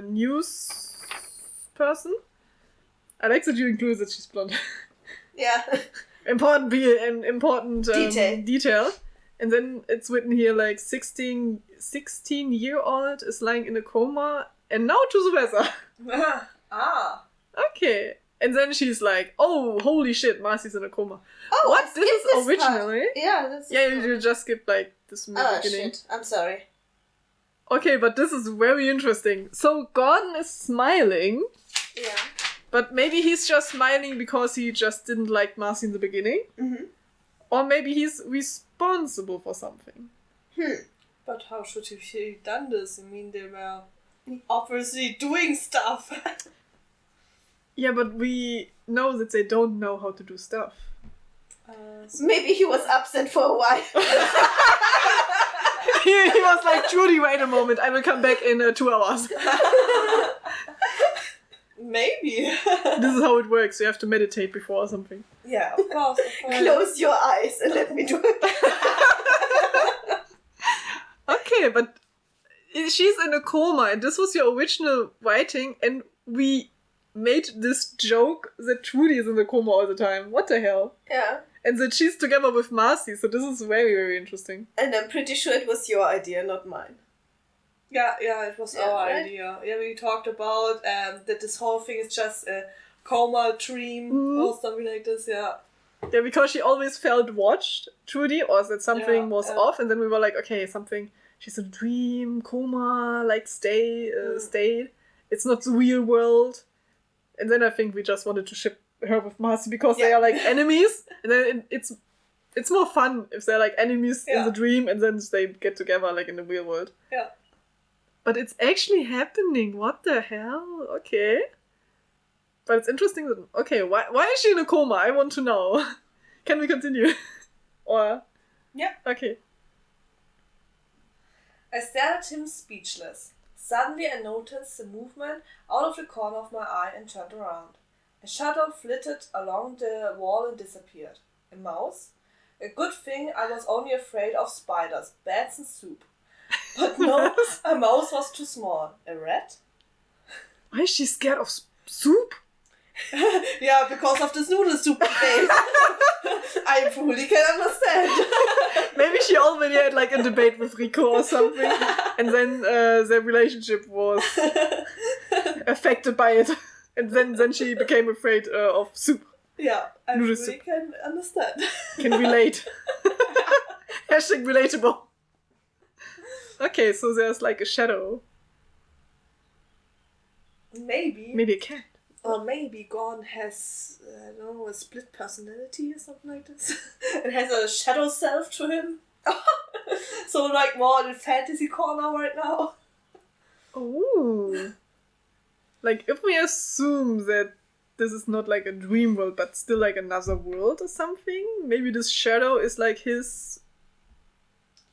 news person. I like that you include that she's blonde. Yeah. important detail. And then it's written here like 16-year-old is lying in a coma. And now to the weather. Ah. Okay. And then she's like, oh, holy shit, Marcy's in a coma. Oh, What? I This is skipped originally? part. Yeah, that's... Yeah, you just skipped like this Oh, beginning. shit. I'm sorry. Okay, but this is very interesting. So Gordon is smiling, Yeah. but maybe he's just smiling because he just didn't like Marcy in the beginning. Mm-hmm. Or maybe he's responsible for something. But how should he done this? I mean, they were obviously doing stuff. Yeah, but we know that they don't know how to do stuff. Maybe he was absent for a while. He was like, Judy, wait a moment, I will come back in 2 hours. Maybe. This is how it works. You have to meditate before or something. Yeah, of course. Close your eyes and let me do it. Okay, but she's in a coma, and this was your original writing, and we made this joke that Trudy is in a coma all the time. What the hell? Yeah. And that she's together with Marcy, so this is very, very interesting. And I'm pretty sure it was your idea, not mine. Yeah, it was our right? idea. Yeah, we talked about that this whole thing is just a coma dream or something like this, yeah. Yeah, because she always felt watched, Trudy, or that something was yeah. off, and then we were like, okay, something, she's in a dream, coma, like state. It's not the real world. And then I think we just wanted to ship her with Marcy because they are like enemies, and then it's more fun if they're like enemies in the dream, and then they get together like in the real world. Yeah. But it's actually happening. What the hell? Okay. But it's interesting that... Okay, why is she in a coma? I want to know. Can we continue? Or... Yeah. Okay. I stared at him speechless. Suddenly I noticed the movement out of the corner of my eye and turned around. A shadow flitted along the wall and disappeared. A mouse? A good thing I was only afraid of spiders, bats and soup. But no, a mouse was too small. A rat? Why is she scared of soup? Yeah, because of this noodle soup debate. I fully can understand. Maybe she already had like a debate with Rico or something, and then their relationship was affected by it, and then she became afraid of soup. Yeah, I Noodle fully soup. can understand. Can relate. Hashtag relatable. Okay, so there's like a shadow. Maybe. Maybe a cat. Or maybe Gordon has, I don't know, a split personality or something like this. It has a shadow self to him. So like more in the fantasy corner right now. Ooh. Like, if we assume that this is not like a dream world, but still like another world or something, maybe this shadow is like his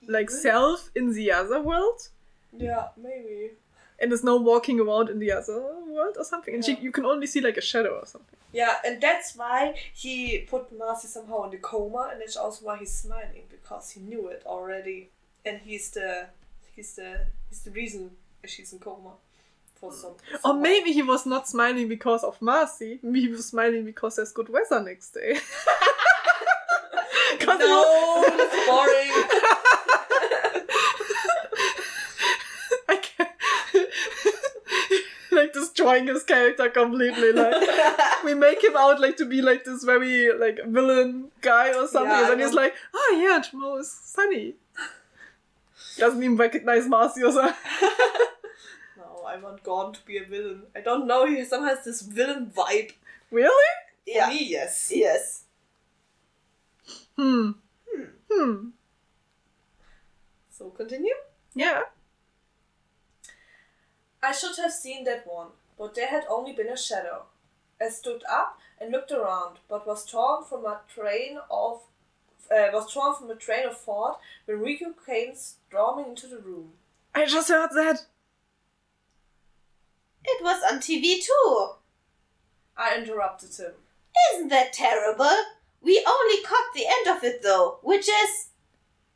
like self in the other world, Yeah, maybe. and is now walking around in the other world or something, and Yeah. you can only see like a shadow or something. Yeah, and that's why he put Marcy somehow in the coma, and that's also why he's smiling, because he knew it already, and he's the reason she's in coma for some. Or maybe he was not smiling because of Marcy. Maybe he was smiling because there's good weather next day. No, it's boring. I can't. Like destroying his character completely. Like we make him out like to be like this very like villain guy or something, Yeah, and then he's like, oh yeah, tomorrow is sunny. Doesn't even recognize Marcy or something. No, I want Gordon to be a villain. I don't know, he somehow has this villain vibe. Really? For me, yes. Yes. So continue. Yeah. I should have seen that one, but there had only been a shadow. I stood up and looked around, but was torn from a train of thought when Riku came storming into the room. I just heard that. It was on TV too. I interrupted him. Isn't that terrible? We only caught the end of it though, which is...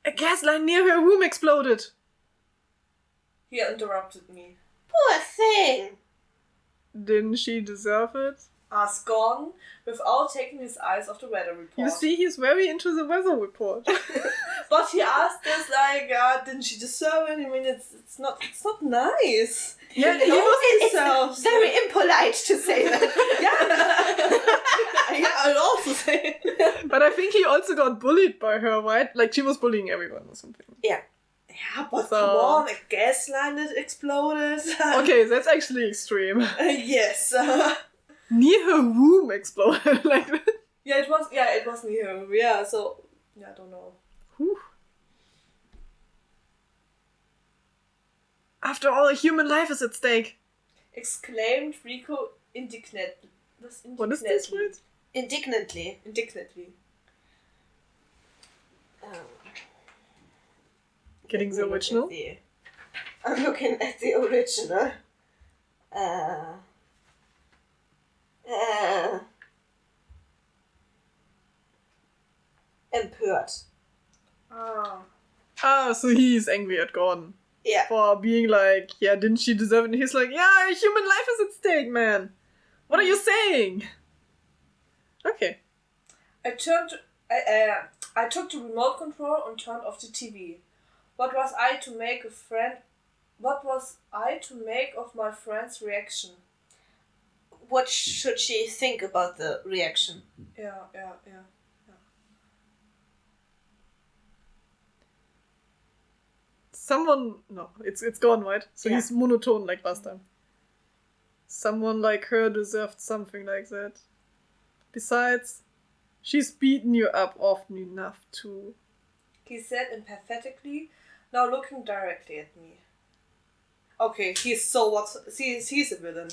A gas line near her room exploded. He interrupted me. Poor thing. Didn't she deserve it? Asked Gordon without taking his eyes off the weather report. You see, he's very into the weather report. But he asked us like, didn't she deserve it? I mean, it's not nice. Yeah, You know, It's very impolite to say that. Yeah, I'd also say. But I think he also got bullied by her, right? Like, she was bullying everyone or something. Yeah. Yeah, but So- come on, a gas line that exploded. Okay, that's actually extreme. Yes. Near her room exploded. Like, Yeah, it was near him. Yeah, so I don't know. whew. After all, a human life is at stake. Exclaimed Rico indignantly. What is this word? Indignantly. Indignantly. Getting the original? I'm looking at the original. Empört. Ah, so he's angry at Gordon. Yeah. For being like, yeah, didn't she deserve it? And he's like, yeah, human life is at stake, man. What are you saying? Okay. I took the remote control and turned off the TV. What was I to make of my friend's reaction? What should she think about the reaction? Yeah. Someone... No, it's gone, right? So Yeah. he's monotone like last time. Someone like her deserved something like that. Besides, she's beaten you up often enough too. He said emphatically, now looking directly at me. Okay, he's a villain.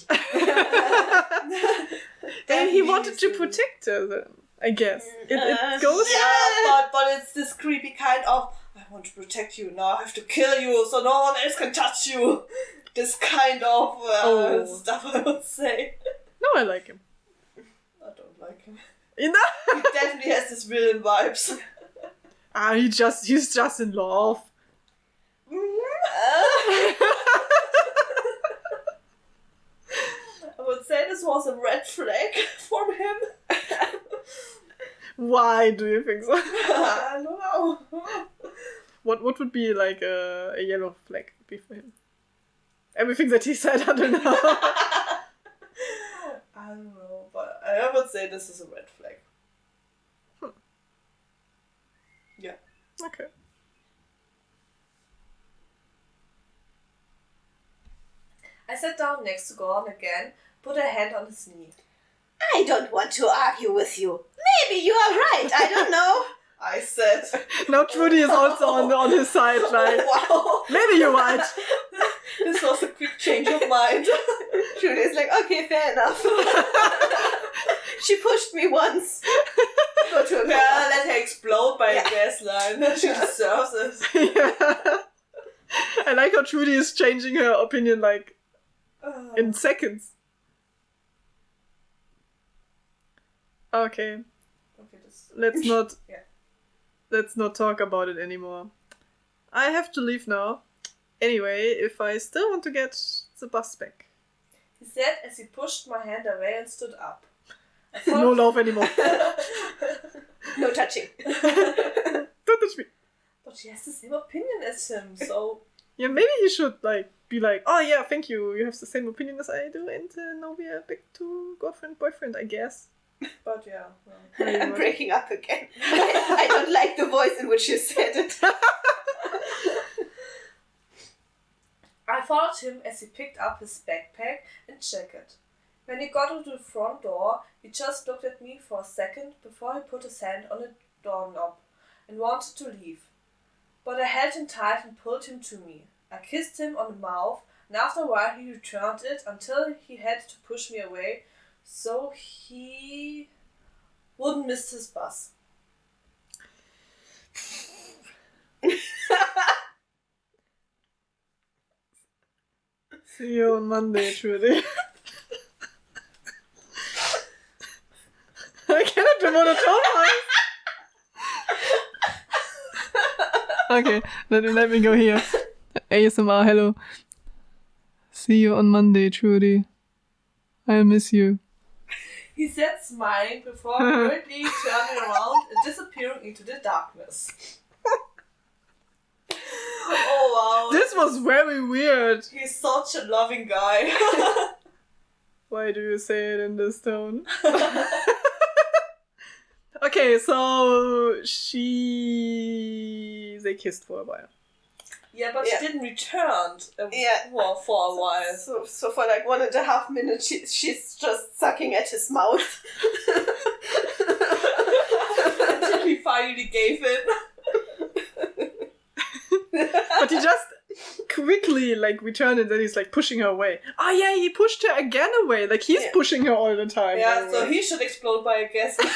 And he wanted to protect her then, I guess. It goes... Yeah, but it's this creepy kind of, I want to protect you, now I have to kill you so no one else can touch you. This kind of stuff, I would say. No, I like him. I don't like him. You know? He definitely has this villain vibes. He's just in love. I would say this was a red flag for him. Why do you think so? I don't know. What would be like a yellow flag be for him? Everything that he said until now. I don't know, but I would say this is a red flag. Yeah. Okay. I sat down next to Gordon again, put her hand on his knee. I don't want to argue with you. Maybe you are right. I don't know. I said. Now Trudy is also on his side, like, Wow. maybe you're right. This was a quick change of mind. Trudy is like, okay, fair enough. She pushed me once. Go to a Yeah, let her explode by a gas line. She deserves it. Yeah. I like how Trudy is changing her opinion, like, in seconds. Okay. Let's not... Yeah. Let's not talk about it anymore. I have to leave now. Anyway, if I still want to get the bus back. He said as he pushed my hand away and stood up. No love anymore. No touching. Don't touch me. But she has the same opinion as him, so... Yeah, maybe you should, like, be like, oh yeah, thank you, you have the same opinion as I do, and now we are back to girlfriend, boyfriend, I guess. But yeah. Well. I'm breaking up again. I don't like the voice in which you said it. I followed him as he picked up his backpack and jacket. When he got to the front door, he just looked at me for a second before he put his hand on the doorknob and wanted to leave. But I held him tight and pulled him to me. I kissed him on the mouth, and after a while he returned it until he had to push me away so he wouldn't miss his bus. See you on Monday, Trudy. I cannot do monotone voice. Okay, let me go here. ASMR, hello. See you on Monday, Trudy. I'll miss you. He said, smiling before hurriedly turning around and disappearing into the darkness. Oh wow. This was very weird. He's such a loving guy. Why do you say it in this tone? Okay, so they kissed for a while. Yeah, but she didn't return for a while. So for like 1.5 minutes, she's just sucking at his mouth. Until he finally gave in. But he just quickly like returned and then he's like pushing her away. Oh yeah, he pushed her again away. Like he's pushing her all the time. Yeah, so he should explode by a gas line.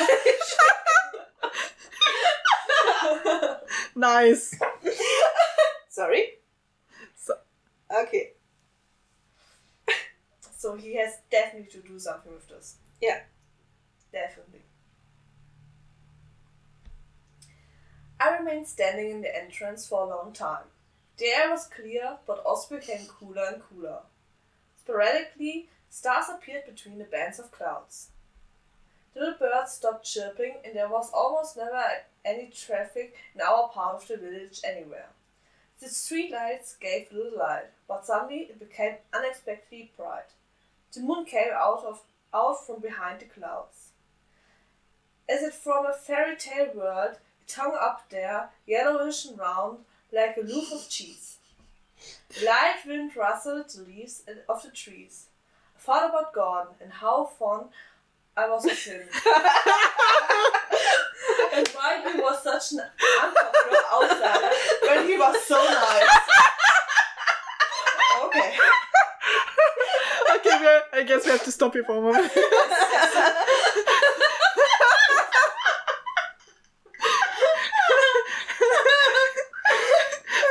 Nice. Sorry? Okay. So he has definitely to do something with this. Yeah. Definitely. I remained standing in the entrance for a long time. The air was clear, but also became cooler and cooler. Sporadically, stars appeared between the bands of clouds. The little birds stopped chirping, and there was almost never any traffic in our part of the village anywhere. The streetlights gave little light, but suddenly it became unexpectedly bright. The moon came out from behind the clouds. As if from a fairy tale world, it hung up there, yellowish and round, like a loaf of cheese. The light wind rustled the leaves of the trees. I thought about Gordon and how fond I was of him. And why he was such an unpopular outsider when he was so nice. Okay. Okay, I guess we have to stop here for a moment.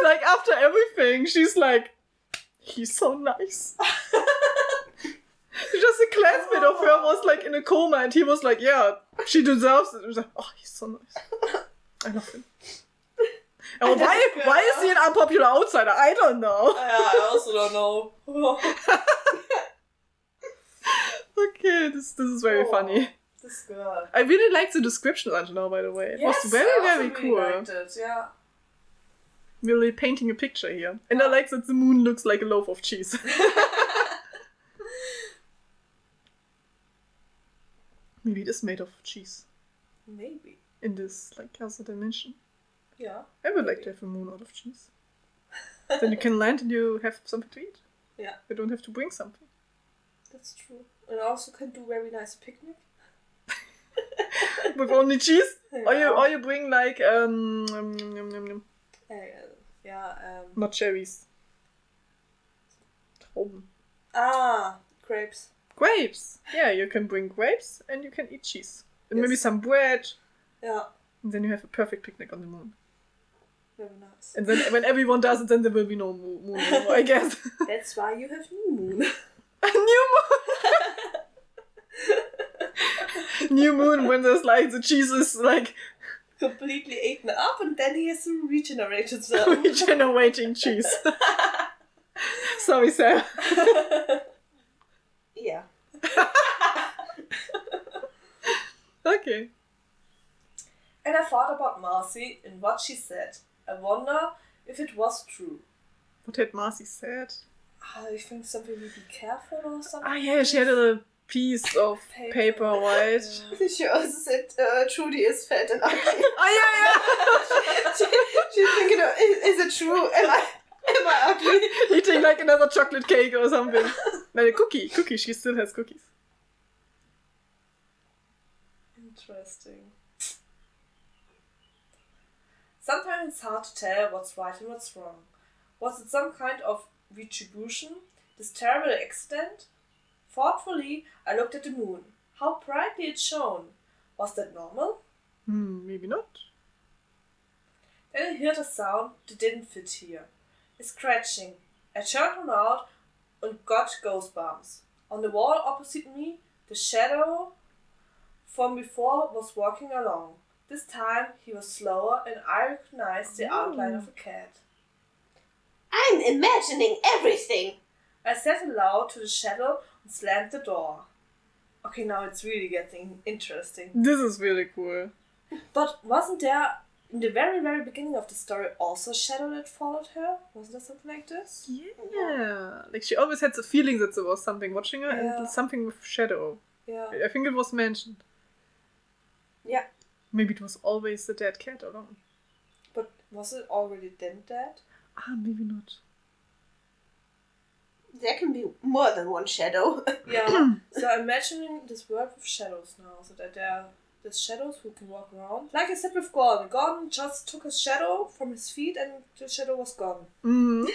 Like after everything, she's like, he's so nice. Just a classmate of her was like in a coma and he was like, yeah, she deserves it. It was like, oh, he's so nice. I love him. Oh, why is he an unpopular outsider? I don't know. I also don't know. Okay, this is very funny. This girl. I really liked the description until now, by the way. It was very, very cool. Really liked it, yeah. Really painting a picture here. And I like that the moon looks like a loaf of cheese. Maybe it is made of cheese. Maybe. In this, like, other dimension. Yeah. I would like to have a moon out of cheese. Then you can land and you have something to eat. Yeah. You don't have to bring something. That's true. and also can do very nice picnic. With only cheese? Yeah. Or you bring like not cherries. Trauben. Grapes. Grapes. Yeah, you can bring grapes and you can eat cheese. And maybe Yes. some bread. Yeah, And then you have a perfect picnic on the moon. very nice. And then when everyone does it, then there will be no moon anymore, I guess. That's why you have new moon. A new moon! New moon when there's like the cheese is like Completely eaten up, and then he has to regenerate himself. regenerating cheese. Sorry, Sam. Yeah. Okay. And I thought about Marcy and what she said. I wonder if it was true. What had Marcy said? I think something to be careful or something. Ah, yeah, she had a piece of paper, right? Yeah. She also said Trudy is fat and ugly. Oh, yeah, She's thinking, is it true? Am I ugly? yeah! Eating like another chocolate cake or something. No, a cookie. She still has cookies. Interesting. Sometimes it's hard to tell what's right and what's wrong. Was it some kind of retribution? This terrible accident? Thoughtfully, I looked at the moon. How brightly it shone. Was that normal? Maybe not. Then I heard a sound that didn't fit here. A scratching. I turned around and got goosebumps. On the wall opposite me, the shadow from before was walking along. This time he was slower and I recognized the outline of a cat. I'm imagining everything. I said aloud to the shadow and slammed the door. Okay, now it's really getting interesting. This is really cool. But wasn't there, in the very, very beginning of the story, also a shadow that followed her? Wasn't there something like this? Yeah. Like she always had the feeling that there was something watching her Yeah. and something with shadow. Yeah. I think it was mentioned. Yeah. Maybe it was always the dead cat alone. But was it already then dead? Ah, maybe not. There can be more than one shadow. Yeah. So I'm imagining this world with shadows now, so that there are the shadows who can walk around. Like I said with Gordon. Gordon just took his shadow from his feet and the shadow was gone. And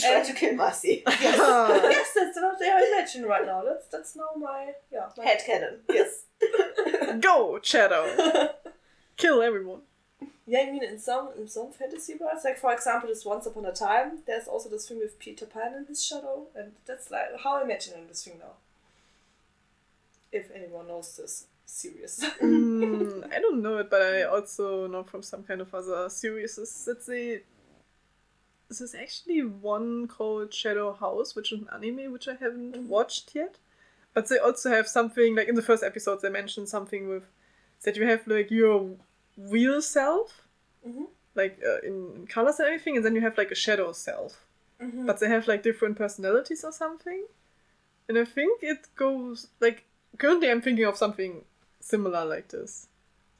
tried to kill Marcy. Yes. Yes, that's what I imagine right now. That's now my Headcanon. Yes. Go, shadow! Kill everyone. Yeah, I mean in some fantasy worlds, like for example this Once Upon a Time, there's also this thing with Peter Pan and his shadow, and that's like how I imagine this thing now. If anyone knows this series. I don't know it, but I also know from some kind of other series that there's actually one called Shadow House, which is an anime which I haven't watched yet. But they also have something, like in the first episode they mentioned something with that you have like your real self, like in colors and everything, and then you have like a shadow self. But they have like different personalities or something. And I think it goes like, currently I'm thinking of something similar like this.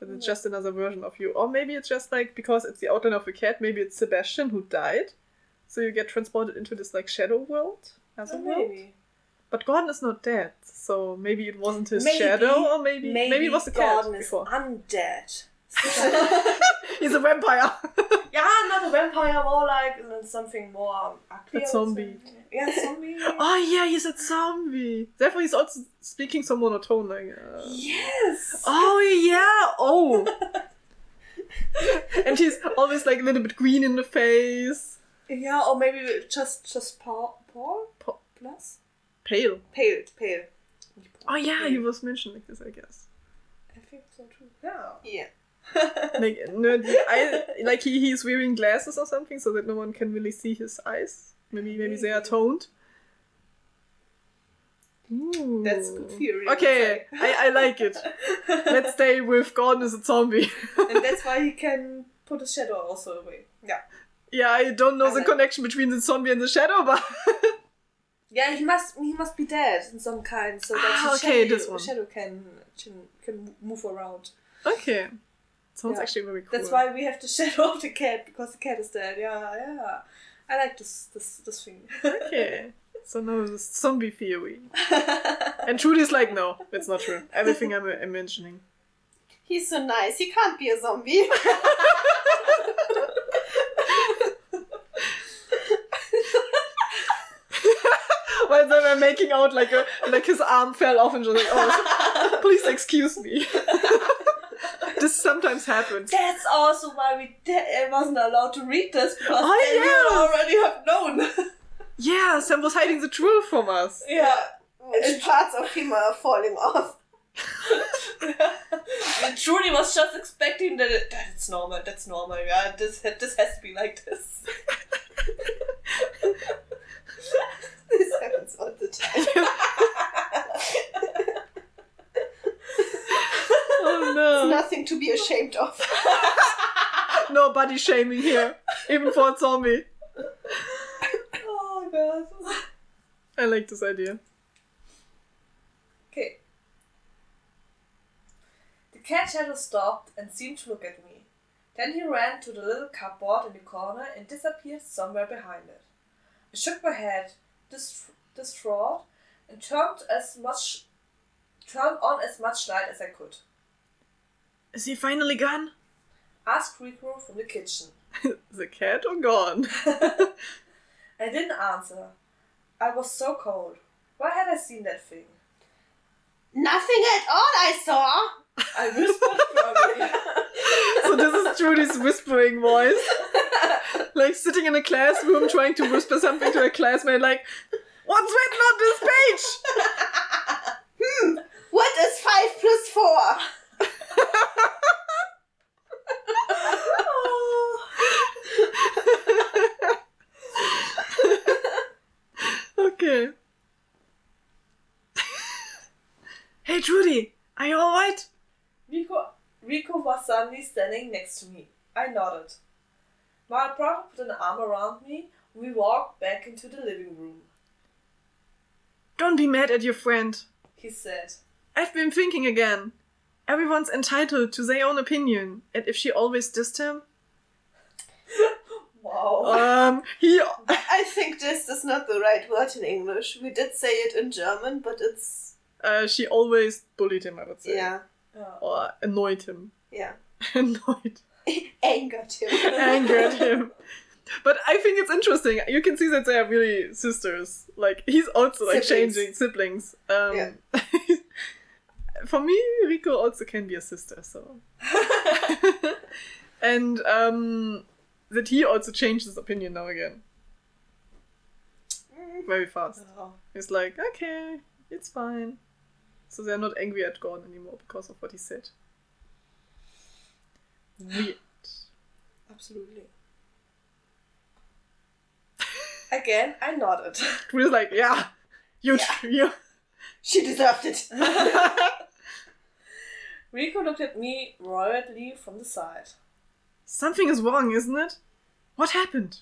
That it's just another version of you. Or maybe it's just like, because it's the outline of a cat, maybe it's Sebastian who died. So you get transported into this like shadow world, as a world. Maybe. But Gordon is not dead, so maybe it wasn't his shadow, or maybe it was the cat Gordon before. is undead. He's a vampire. Yeah, not a vampire, more like something more ugly. A zombie. Yeah, zombie. Oh yeah, he's a zombie. Therefore he's also speaking so monotone, like... Yes! Oh yeah! Oh! And he's always like a little bit green in the face. Yeah, or maybe just Paul? Plus? Pale. Pale. Oh yeah, he was mentioned like this, I guess. I think so too. Yeah. Yeah. Like, no, like he's wearing glasses or something so that no one can really see his eyes. Maybe they are toned. Ooh. That's a good theory. Okay, I like it. Let's stay with Gordon as a zombie. And that's why he can put his shadow also away. Yeah. Yeah, I don't know the connection between the zombie and the shadow, but... Yeah, he must be dead in some kind, so that his shadow can move around. Okay. Sounds actually very cool. That's why we have the shadow of the cat, because the cat is dead. Yeah. I like this thing. Okay. So no, the zombie theory. And Trudy's like, no, it's not true. Everything I'm mentioning. He's so nice. He can't be a zombie. While they were making out, like his arm fell off and just like, oh, please excuse me. This sometimes happens. That's also why we wasn't allowed to read this, because Oh, then we yes. would already have known. Yeah, Sam was hiding the truth from us. Yeah. Which parts of him are falling off. And Trudy was just expecting that it's normal, that's normal, yeah, this has to be like this. This happens all the time. Oh no. It's nothing to be ashamed of. No body shaming here, even for a zombie. Oh god. I like this idea. Okay. The cat shadow stopped and seemed to look at me. Then he ran to the little cupboard in the corner and disappeared somewhere behind it. I shook my head, distraught, and turned on as much light as I could. Is he finally gone? Asked Rico from the kitchen. The cat or gone? I didn't answer. I was so cold. Why had I seen that thing? Nothing at all I saw. I whispered firmly. So this is Trudy's whispering voice. Like sitting in a classroom trying to whisper something to a classmate like, what's written on this page? What is 5 plus 4? Okay. Hey Trudy, are you alright? Rico was suddenly standing next to me. I nodded. My brother put an arm around me and we walked back into the living room. Don't be mad at your friend. He said. I've been thinking again. Everyone's entitled to their own opinion. And if she always dissed him? Wow. I think this is not the right word in English. We did say it in German, but it's... She always bullied him, I would say. Yeah. Or annoyed him. Yeah. Annoyed. Angered him. Angered him. But I think it's interesting. You can see that they are really sisters. Like, he's also like Siblings. changing siblings. Yeah. For me, Rico also can be a sister, so. And that he also changed his opinion now again. Very fast. Oh. He's like, okay, it's fine. So they're not angry at Gordon anymore because of what he said. Weird. Absolutely. Again, I nodded. He was like, yeah, you. She deserved it. Rico looked at me worriedly from the side. Something is wrong, isn't it? What happened?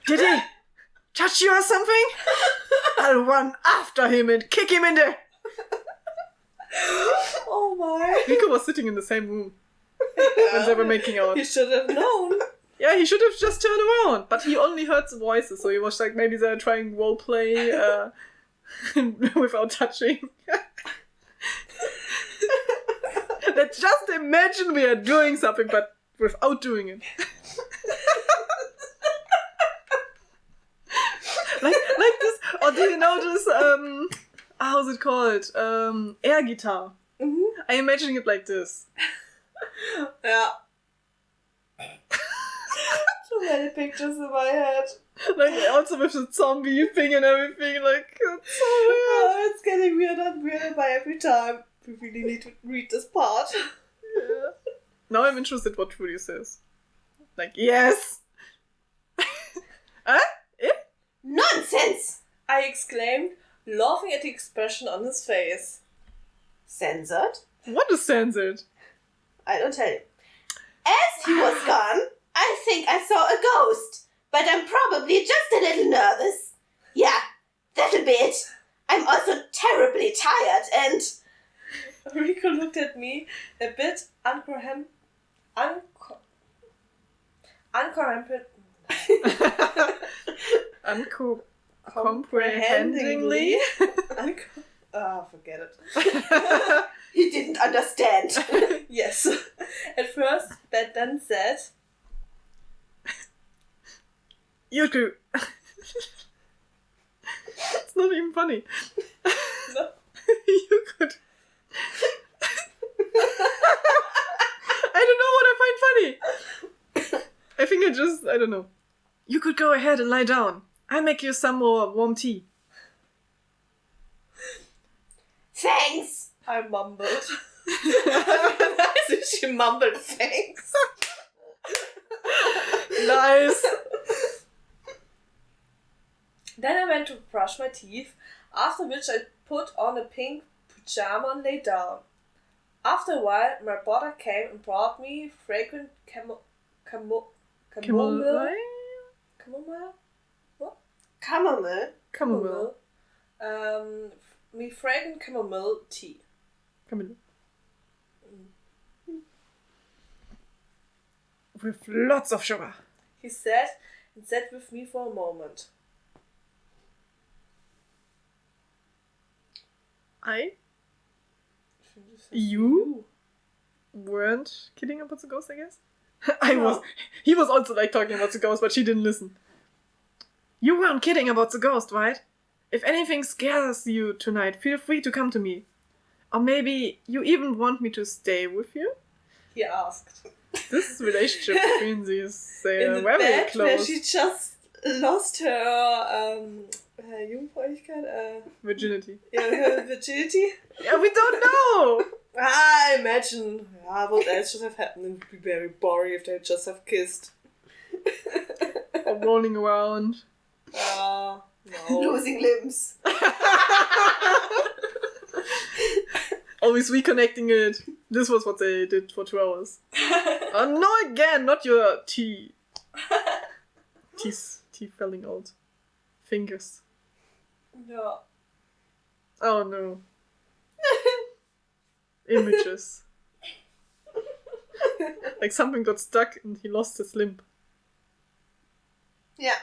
Did he touch you or something? I'll run after him and kick him in the... Oh my. Rico was sitting in the same room when they were making out. He should have known. Yeah, he should have just turned around, but he only heard the voices, so he was like, maybe they're trying roleplay without touching. Let's just imagine we are doing something, but without doing it. like this, or do you know this, how's it called? Air guitar. Mm-hmm. I'm imagining it like this. Yeah. Too many pictures in my head. Like, also with the zombie thing and everything, like, it's so weird. Oh, it's getting weirder and weirder by every time. We really need to read this part. Yeah. Now I'm interested what Trudy says. Like, yes! Huh? Eh? Nonsense! I exclaimed, laughing at the expression on his face. Censored? What is censored? I don't tell you. As he was gone, I think I saw a ghost, but I'm probably just a little nervous. Yeah, that'll be it. I'm also terribly tired and... Rico looked at me, a bit Uncomprehendingly. Forget it. He didn't understand. Yes. At first, but then said, You could. It's not even funny. No. You could. I don't know what I find funny. I think I don't know. You could go ahead and lie down. I'll make you some more warm tea. Thanks! I mumbled. She mumbled thanks. Nice. Then I went to brush my teeth, after which I put on a pink pajama and lay down. After a while, my brother came and brought me fragrant chamomile. What? Chamomile? Me fragrant chamomile tea. Chamomile. With lots of sugar. He said and sat with me for a moment. You weren't kidding about the ghost, I guess? He was also like talking about the ghost, but she didn't listen. You weren't kidding about the ghost, right? If anything scares you tonight, feel free to come to me. Or maybe you even want me to stay with you? He asked. This relationship between these, they In are the very bed close. where she just lost her Jungfräulichkeit, Virginity. yeah, her virginity. Yeah, we don't know! I imagine. Yeah, what else should have happened? It would be very boring if they just have kissed. Or rolling around. No. Losing limbs. Always reconnecting it. This was what they did for 2 hours. Oh, no, again, not your teeth. Teeth falling out. Fingers. Yeah. Oh no. Images. Like something got stuck and he lost his limb. Yeah.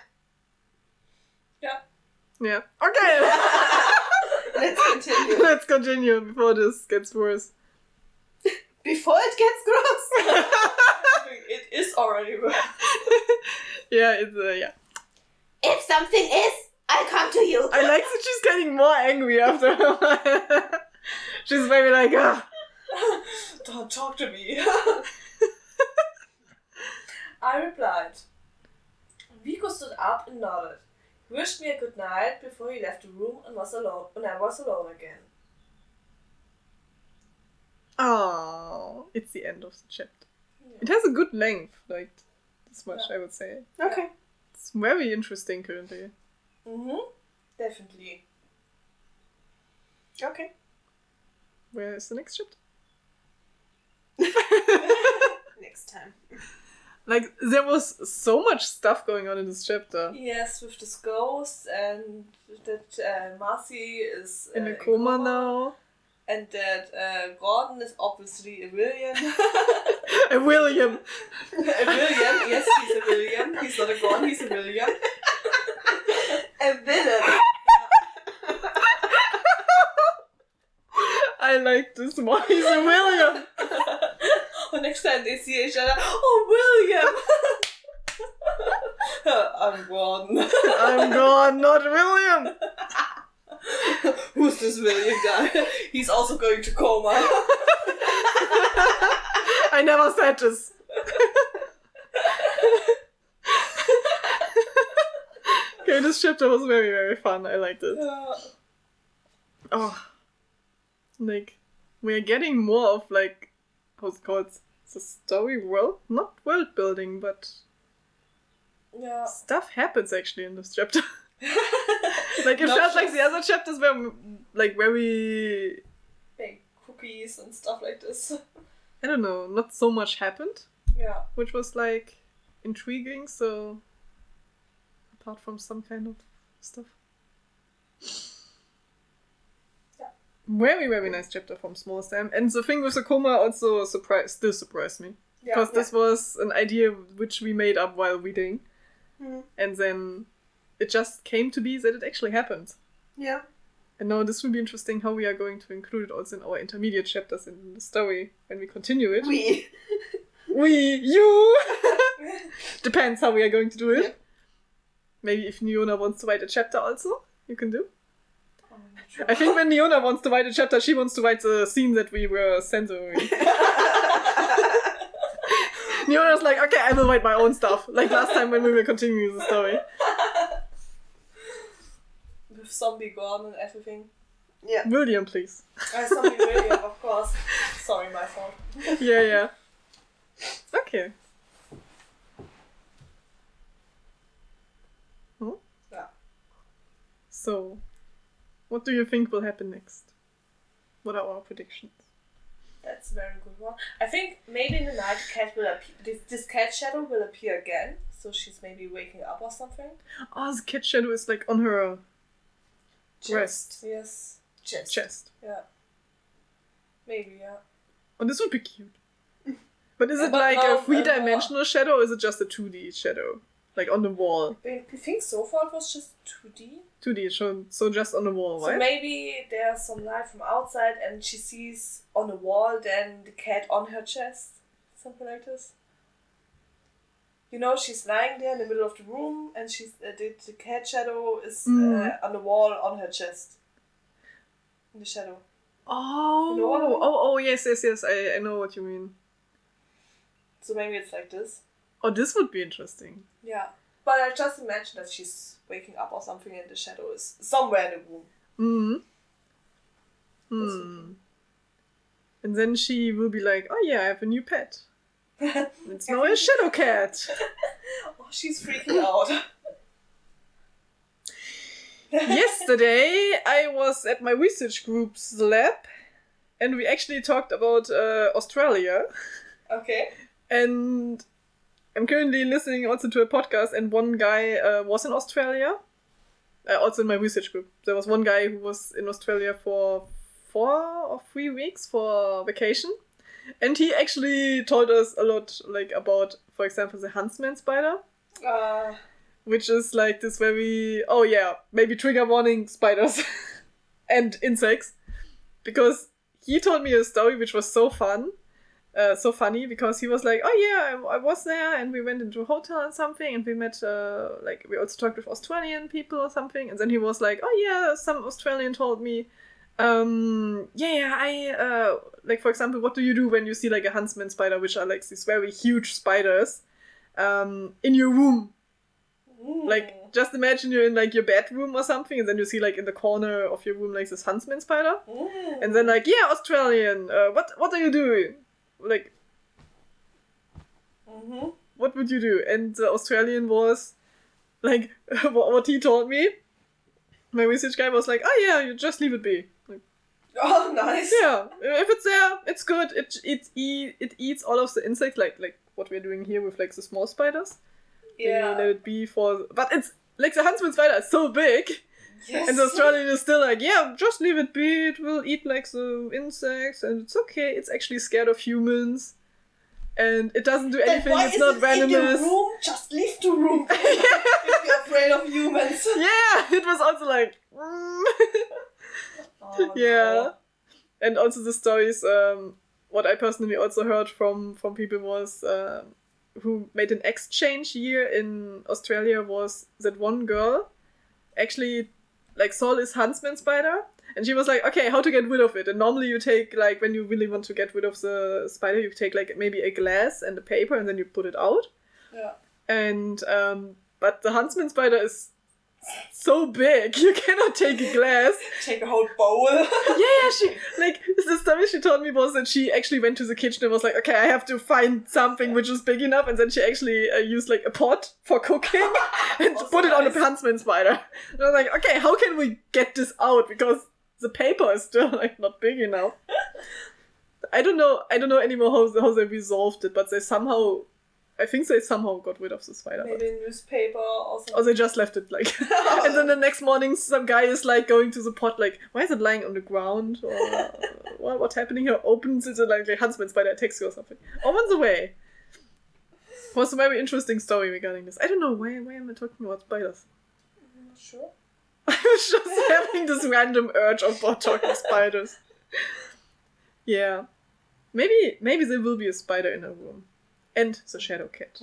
Yeah. Okay! Let's continue before this gets worse. Before it gets gross. It is already worse. Yeah, it's, yeah. If something is, I'll come to you. I like that she's getting more angry after a while. She's maybe like, Don't talk to me. I replied. Vico stood up and nodded. He wished me a good night before he left the room and I was alone again. oh, it's the end of the chapter. Yeah. It has a good length, like, this much, I would say. Okay. It's very interesting currently. Definitely. Okay. Where is the next chapter? Next time. Like, there was so much stuff going on in this chapter. Yes, with this ghost and that Marcy is in a coma now. And that Gordon is obviously a William. A William. A William, yes, he's a William. He's not a Gordon, he's a William. A villain. I like this one. He's a William. And next time they see each other, oh, William! I'm Gordon. I'm Gordon, not William. Who's this William guy? He's also going to coma. I never said this. Okay, this chapter was very, very fun. I liked it. Yeah. Oh. Like, we're getting more of, like, how's it called? The story world? Not world building, but... Yeah. Stuff happens, actually, in this chapter. Like, it felt like the other chapters were, like, very... Big cookies and stuff like this. I don't know, not so much happened. Yeah. Which was, like, intriguing, so... Apart from some kind of stuff. Very, very nice chapter from Small Sam. And the thing with the coma also still surprised me. Because this was an idea which we made up while reading. And then it just came to be that it actually happened. Yeah. And now this will be interesting how we are going to include it also in our intermediate chapters in the story when we continue it. You! Depends how we are going to do it. Yeah. Maybe if Niona wants to write a chapter also, you can do. Sure. I think when Niona wants to write a chapter, she wants to write the scene that we were censoring. Niona's like, okay, I will write my own stuff. Like last time when we were continuing the story. With zombie gone and everything. Yeah. William, please. Zombie William, of course. Sorry, my fault. Yeah. Okay. Huh? Yeah. So, what do you think will happen next? What are our predictions? That's a very good one. I think maybe in the night cat will appear. This cat shadow will appear again. So she's maybe waking up or something. Oh, the cat shadow is like on her breast. Yes. Chest. Yeah. Maybe, yeah. Oh, this would be cute. But is it like a 3-dimensional shadow or is it just a 2D shadow? Like on the wall? I think so far it was just 2D. 2D, so just on the wall, right? So maybe there's some light from outside and she sees on the wall then the cat on her chest. Something like this. You know, she's lying there in the middle of the room and she's the cat shadow is on the wall on her chest. In the shadow. Oh, you know what I mean? Yes. I know what you mean. So maybe it's like this. Oh, this would be interesting. Yeah. But I just imagine that she's waking up or something and the shadow is somewhere in the room. And then she will be like, oh yeah, I have a new pet. It's now a shadow cat. Oh, she's freaking out. Yesterday, I was at my research group's lab and we actually talked about Australia. Okay. And I'm currently listening also to a podcast and one guy was in Australia. Also in my research group. There was one guy who was in Australia for 4 or 3 weeks for vacation. And he actually told us a lot like about, for example, the huntsman spider. Which is like this very, maybe trigger warning spiders and insects. Because he told me a story which was so funny because he was like, I was there and we went into a hotel and something and we met, we also talked with Australian people or something. And then he was like, some Australian told me, for example, what do you do when you see like a huntsman spider, which are like these very huge spiders, in your room? Like, just imagine you're in like your bedroom or something and then you see like in the corner of your room like this huntsman spider. And then like, Australian, what are you doing? Like, what would you do? And the Australian was like, what he told me, my research guy was like, you just leave it be. Like, oh, nice. Yeah, if it's there, it's good. It eats all of the insects, like what we're doing here with like the small spiders. Yeah. Maybe let it be but it's like the huntsman spider is so big. Yes. And the Australian is still like, just leave it be. It will eat like the insects and it's okay. It's actually scared of humans. And it doesn't do anything. It's not venomous. In your room? Just leave the room. If you're afraid of humans. Yeah, it was also like, yeah. No. And also the stories, what I personally also heard from people was, who made an exchange year in Australia was that one girl actually like saw this huntsman spider and she was like, okay, how to get rid of it? And normally you take like, when you really want to get rid of the spider, you take like maybe a glass and a paper and then you put it out. Yeah. And but the huntsman spider is so big, you cannot take a glass. Take a whole bowl. Yeah, she, like, the story she told me was that she actually went to the kitchen and was like, okay, I have to find something which is big enough, and then she actually used, like, a pot for cooking and put it on a huntsman spider. And I was like, okay, how can we get this out? Because the paper is still, like, not big enough. I don't know anymore how they resolved it, but I think they somehow got rid of the spider. Maybe a newspaper or something. Or they just left it like... And then the next morning some guy is like going to the pot like, why is it lying on the ground? Or what's happening here? Opens it and like the huntsman spider attacks you or something. Or runs away. was a very interesting story regarding this. I don't know, why am I talking about spiders? I'm not sure. I was just having this random urge about talking spiders. Yeah. Maybe there will be a spider in her room. And the shadow cat.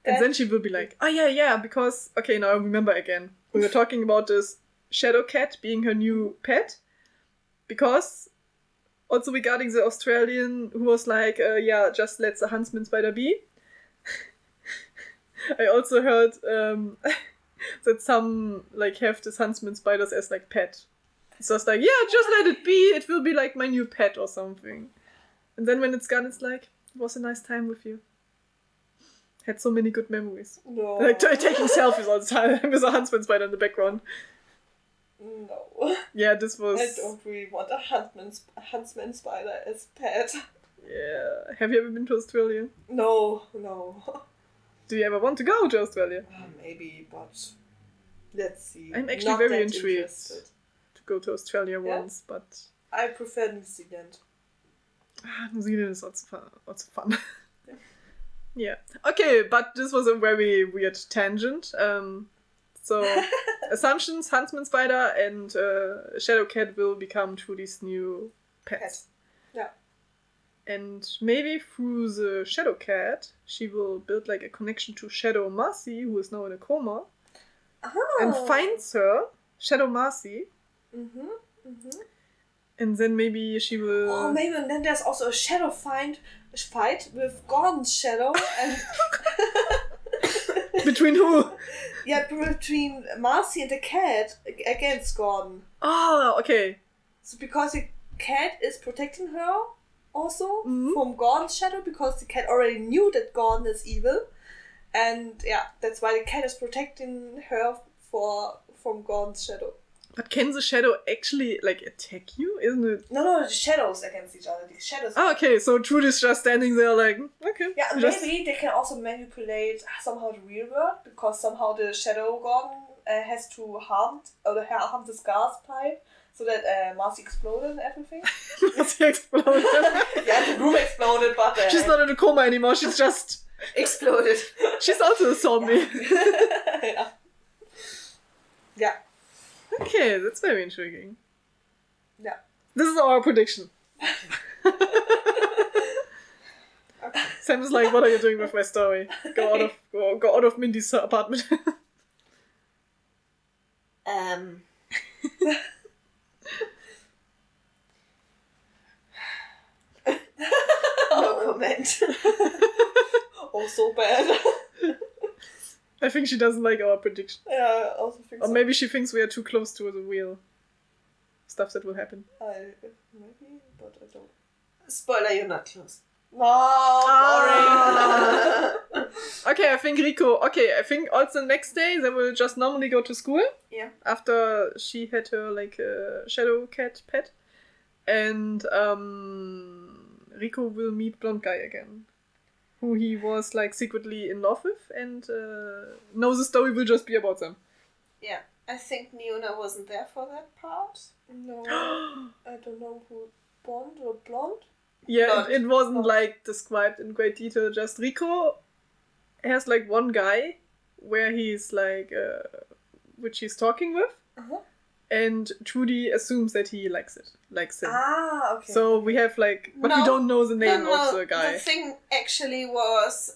And then she will be like, oh yeah, because... Okay, now I remember again. We were talking about this shadow cat being her new pet. Because... Also regarding the Australian who was like, just let the huntsman spider be. I also heard that some like have this huntsman spiders as like pet. So it's like, yeah, just let it be. It will be like my new pet or something. And then when it's gone, it's like, it was a nice time with you. Had so many good memories. No. Like taking selfies all the time with a huntsman spider in the background. No. Yeah, this was... I don't really want a huntsman spider as pet. Yeah. Have you ever been to Australia? No. Do you ever want to go to Australia? Maybe, but let's see. I'm actually Not very that intrigued interested. to go to Australia once, but... I prefer New Zealand. New Zealand is also fun. Yeah. Okay, but this was a very weird tangent. So, assumptions, huntsman spider and shadow cat will become Trudy's new pets. Yeah. And maybe through the shadow cat, she will build like a connection to Shadow Marcy, who is now in a coma, and finds her, Shadow Marcy. And then maybe she will... Oh, maybe, and then there's also a shadow fight with Gordon's shadow and... Between who? Yeah, between Marcy and the cat against Gordon. Oh, okay. So because the cat is protecting her also from Gordon's shadow, because the cat already knew that Gordon is evil. And yeah, that's why the cat is protecting her from Gordon's shadow. But can the shadow actually, like, attack you? Isn't it? No, the shadows against each other. The shadows. Oh, okay, so Trudy's just standing there like, okay. Yeah, maybe they can also manipulate somehow the real world, because somehow the shadow Gordon has to harm the gas pipe, so that Marcy exploded and everything. Marcy exploded. Yeah, the room exploded, but... she's not in a coma anymore, she's just... exploded. She's also a zombie. Yeah. Yeah. Okay, that's very intriguing. Yeah. This is our prediction. Okay. Sam is like, what are you doing with my story? Go out of Mindy's apartment. No comment. Oh, so bad. I think she doesn't like our prediction. Yeah, I also think Or so. maybe she thinks we are too close to the real stuff that will happen. Maybe, but I don't. Spoiler, you're not close. No, boring. Okay, I think also next day they will just normally go to school. Yeah. After she had her like shadow cat pet. And Rico will meet blonde guy again. Who he was like secretly in love with, and now the story will just be about them. Yeah, I think Niona wasn't there for that part. No, I don't know who, blonde or blonde? Yeah, it wasn't like described in great detail. Just Rico has like one guy where he's like, which he's talking with, and Trudy assumes that he likes him. Ah, okay. So we have like, but we don't know the name of the guy. The thing actually was,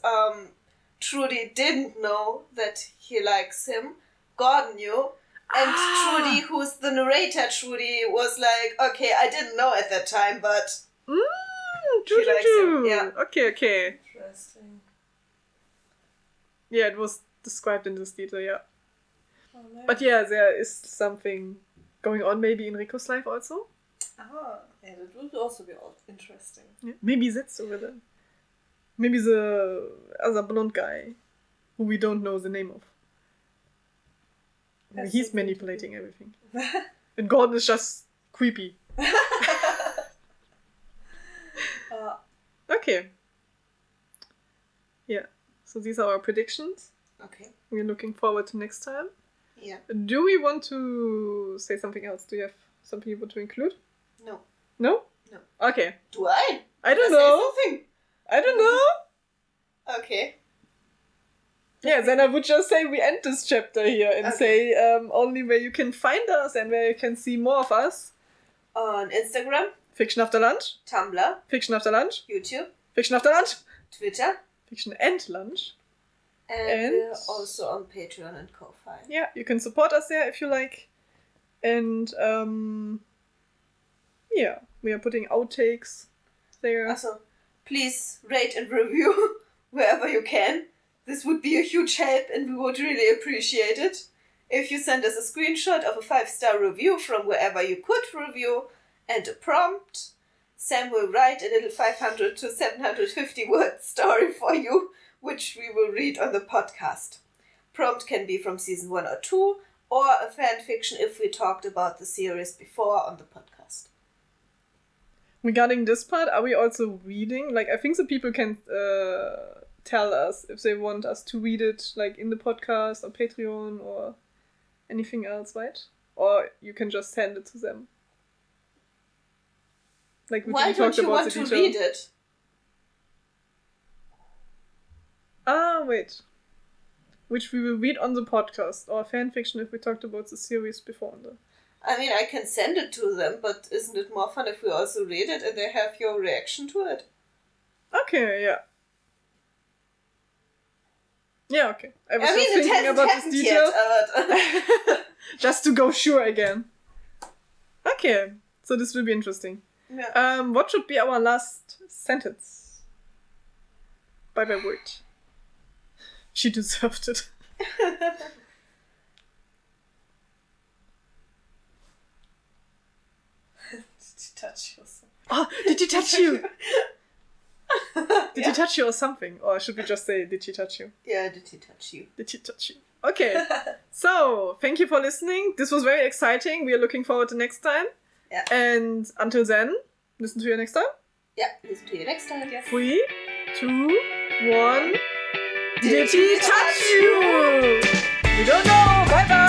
Trudy didn't know that he likes him. Gordon knew. And Trudy, who's the narrator, Trudy, was like, okay, I didn't know at that time, but... True. Yeah. Okay. Interesting. Yeah, it was described in this detail, yeah. Oh, no. But yeah, there is something going on maybe in Rico's life also. Yeah, that would also be interesting. Yeah. Maybe that's over there. Maybe the other blonde guy, who we don't know the name of. Maybe he's manipulating everything. And Gordon is just creepy. Okay. Yeah. So these are our predictions. Okay. We're looking forward to next time. Yeah. Do we want to say something else? Do you have something you want to include? No. No? No. Okay. Do I? I don't Did I say know. something? I don't know. Okay. Yeah, then I would just say we end this chapter here and say only where you can find us and where you can see more of us. On Instagram, Fiction After Lunch, Tumblr, Fiction After Lunch, YouTube, Fiction After Lunch, Twitter, Fiction and Lunch. and we're also on Patreon and Ko-Fi. Yeah, you can support us there if you like. And yeah, we are putting outtakes there. Also, please rate and review wherever you can. This would be a huge help and we would really appreciate it. If you send us a screenshot of a 5-star review from wherever you could review and a prompt, Sam will write a little 500 to 750 word story for you, which we will read on the podcast. Prompt can be from season 1 or 2, or a fan fiction if we talked about the series before on the podcast. Regarding this part, are we also reading? Like, I think the people can tell us if they want us to read it, like, in the podcast or Patreon or anything else, right? Or you can just send it to them. Like, Why don't you want to read it? Ah, wait. Which we will read on the podcast, or fanfiction if we talked about the series before. I mean, I can send it to them, but isn't it more fun if we also read it and they have your reaction to it? Okay, yeah. Yeah, okay. I was just it thinking hasn't about this happened detail. yet. Just to go sure again. Okay, so this will be interesting. Yeah. What should be our last sentence? By word. She deserved it. Did you touch yourself? Oh, did he touch you? Did he touch you or something? Or should we just say, did she touch you? Yeah, did he touch you? Did she touch you? Okay. So, thank you for listening. This was very exciting. We are looking forward to next time. Yeah. And until then, listen to you next time. Yeah, listen to you next time. Yes. 3, 2, 1. Did he touch you? We don't know. Bye bye.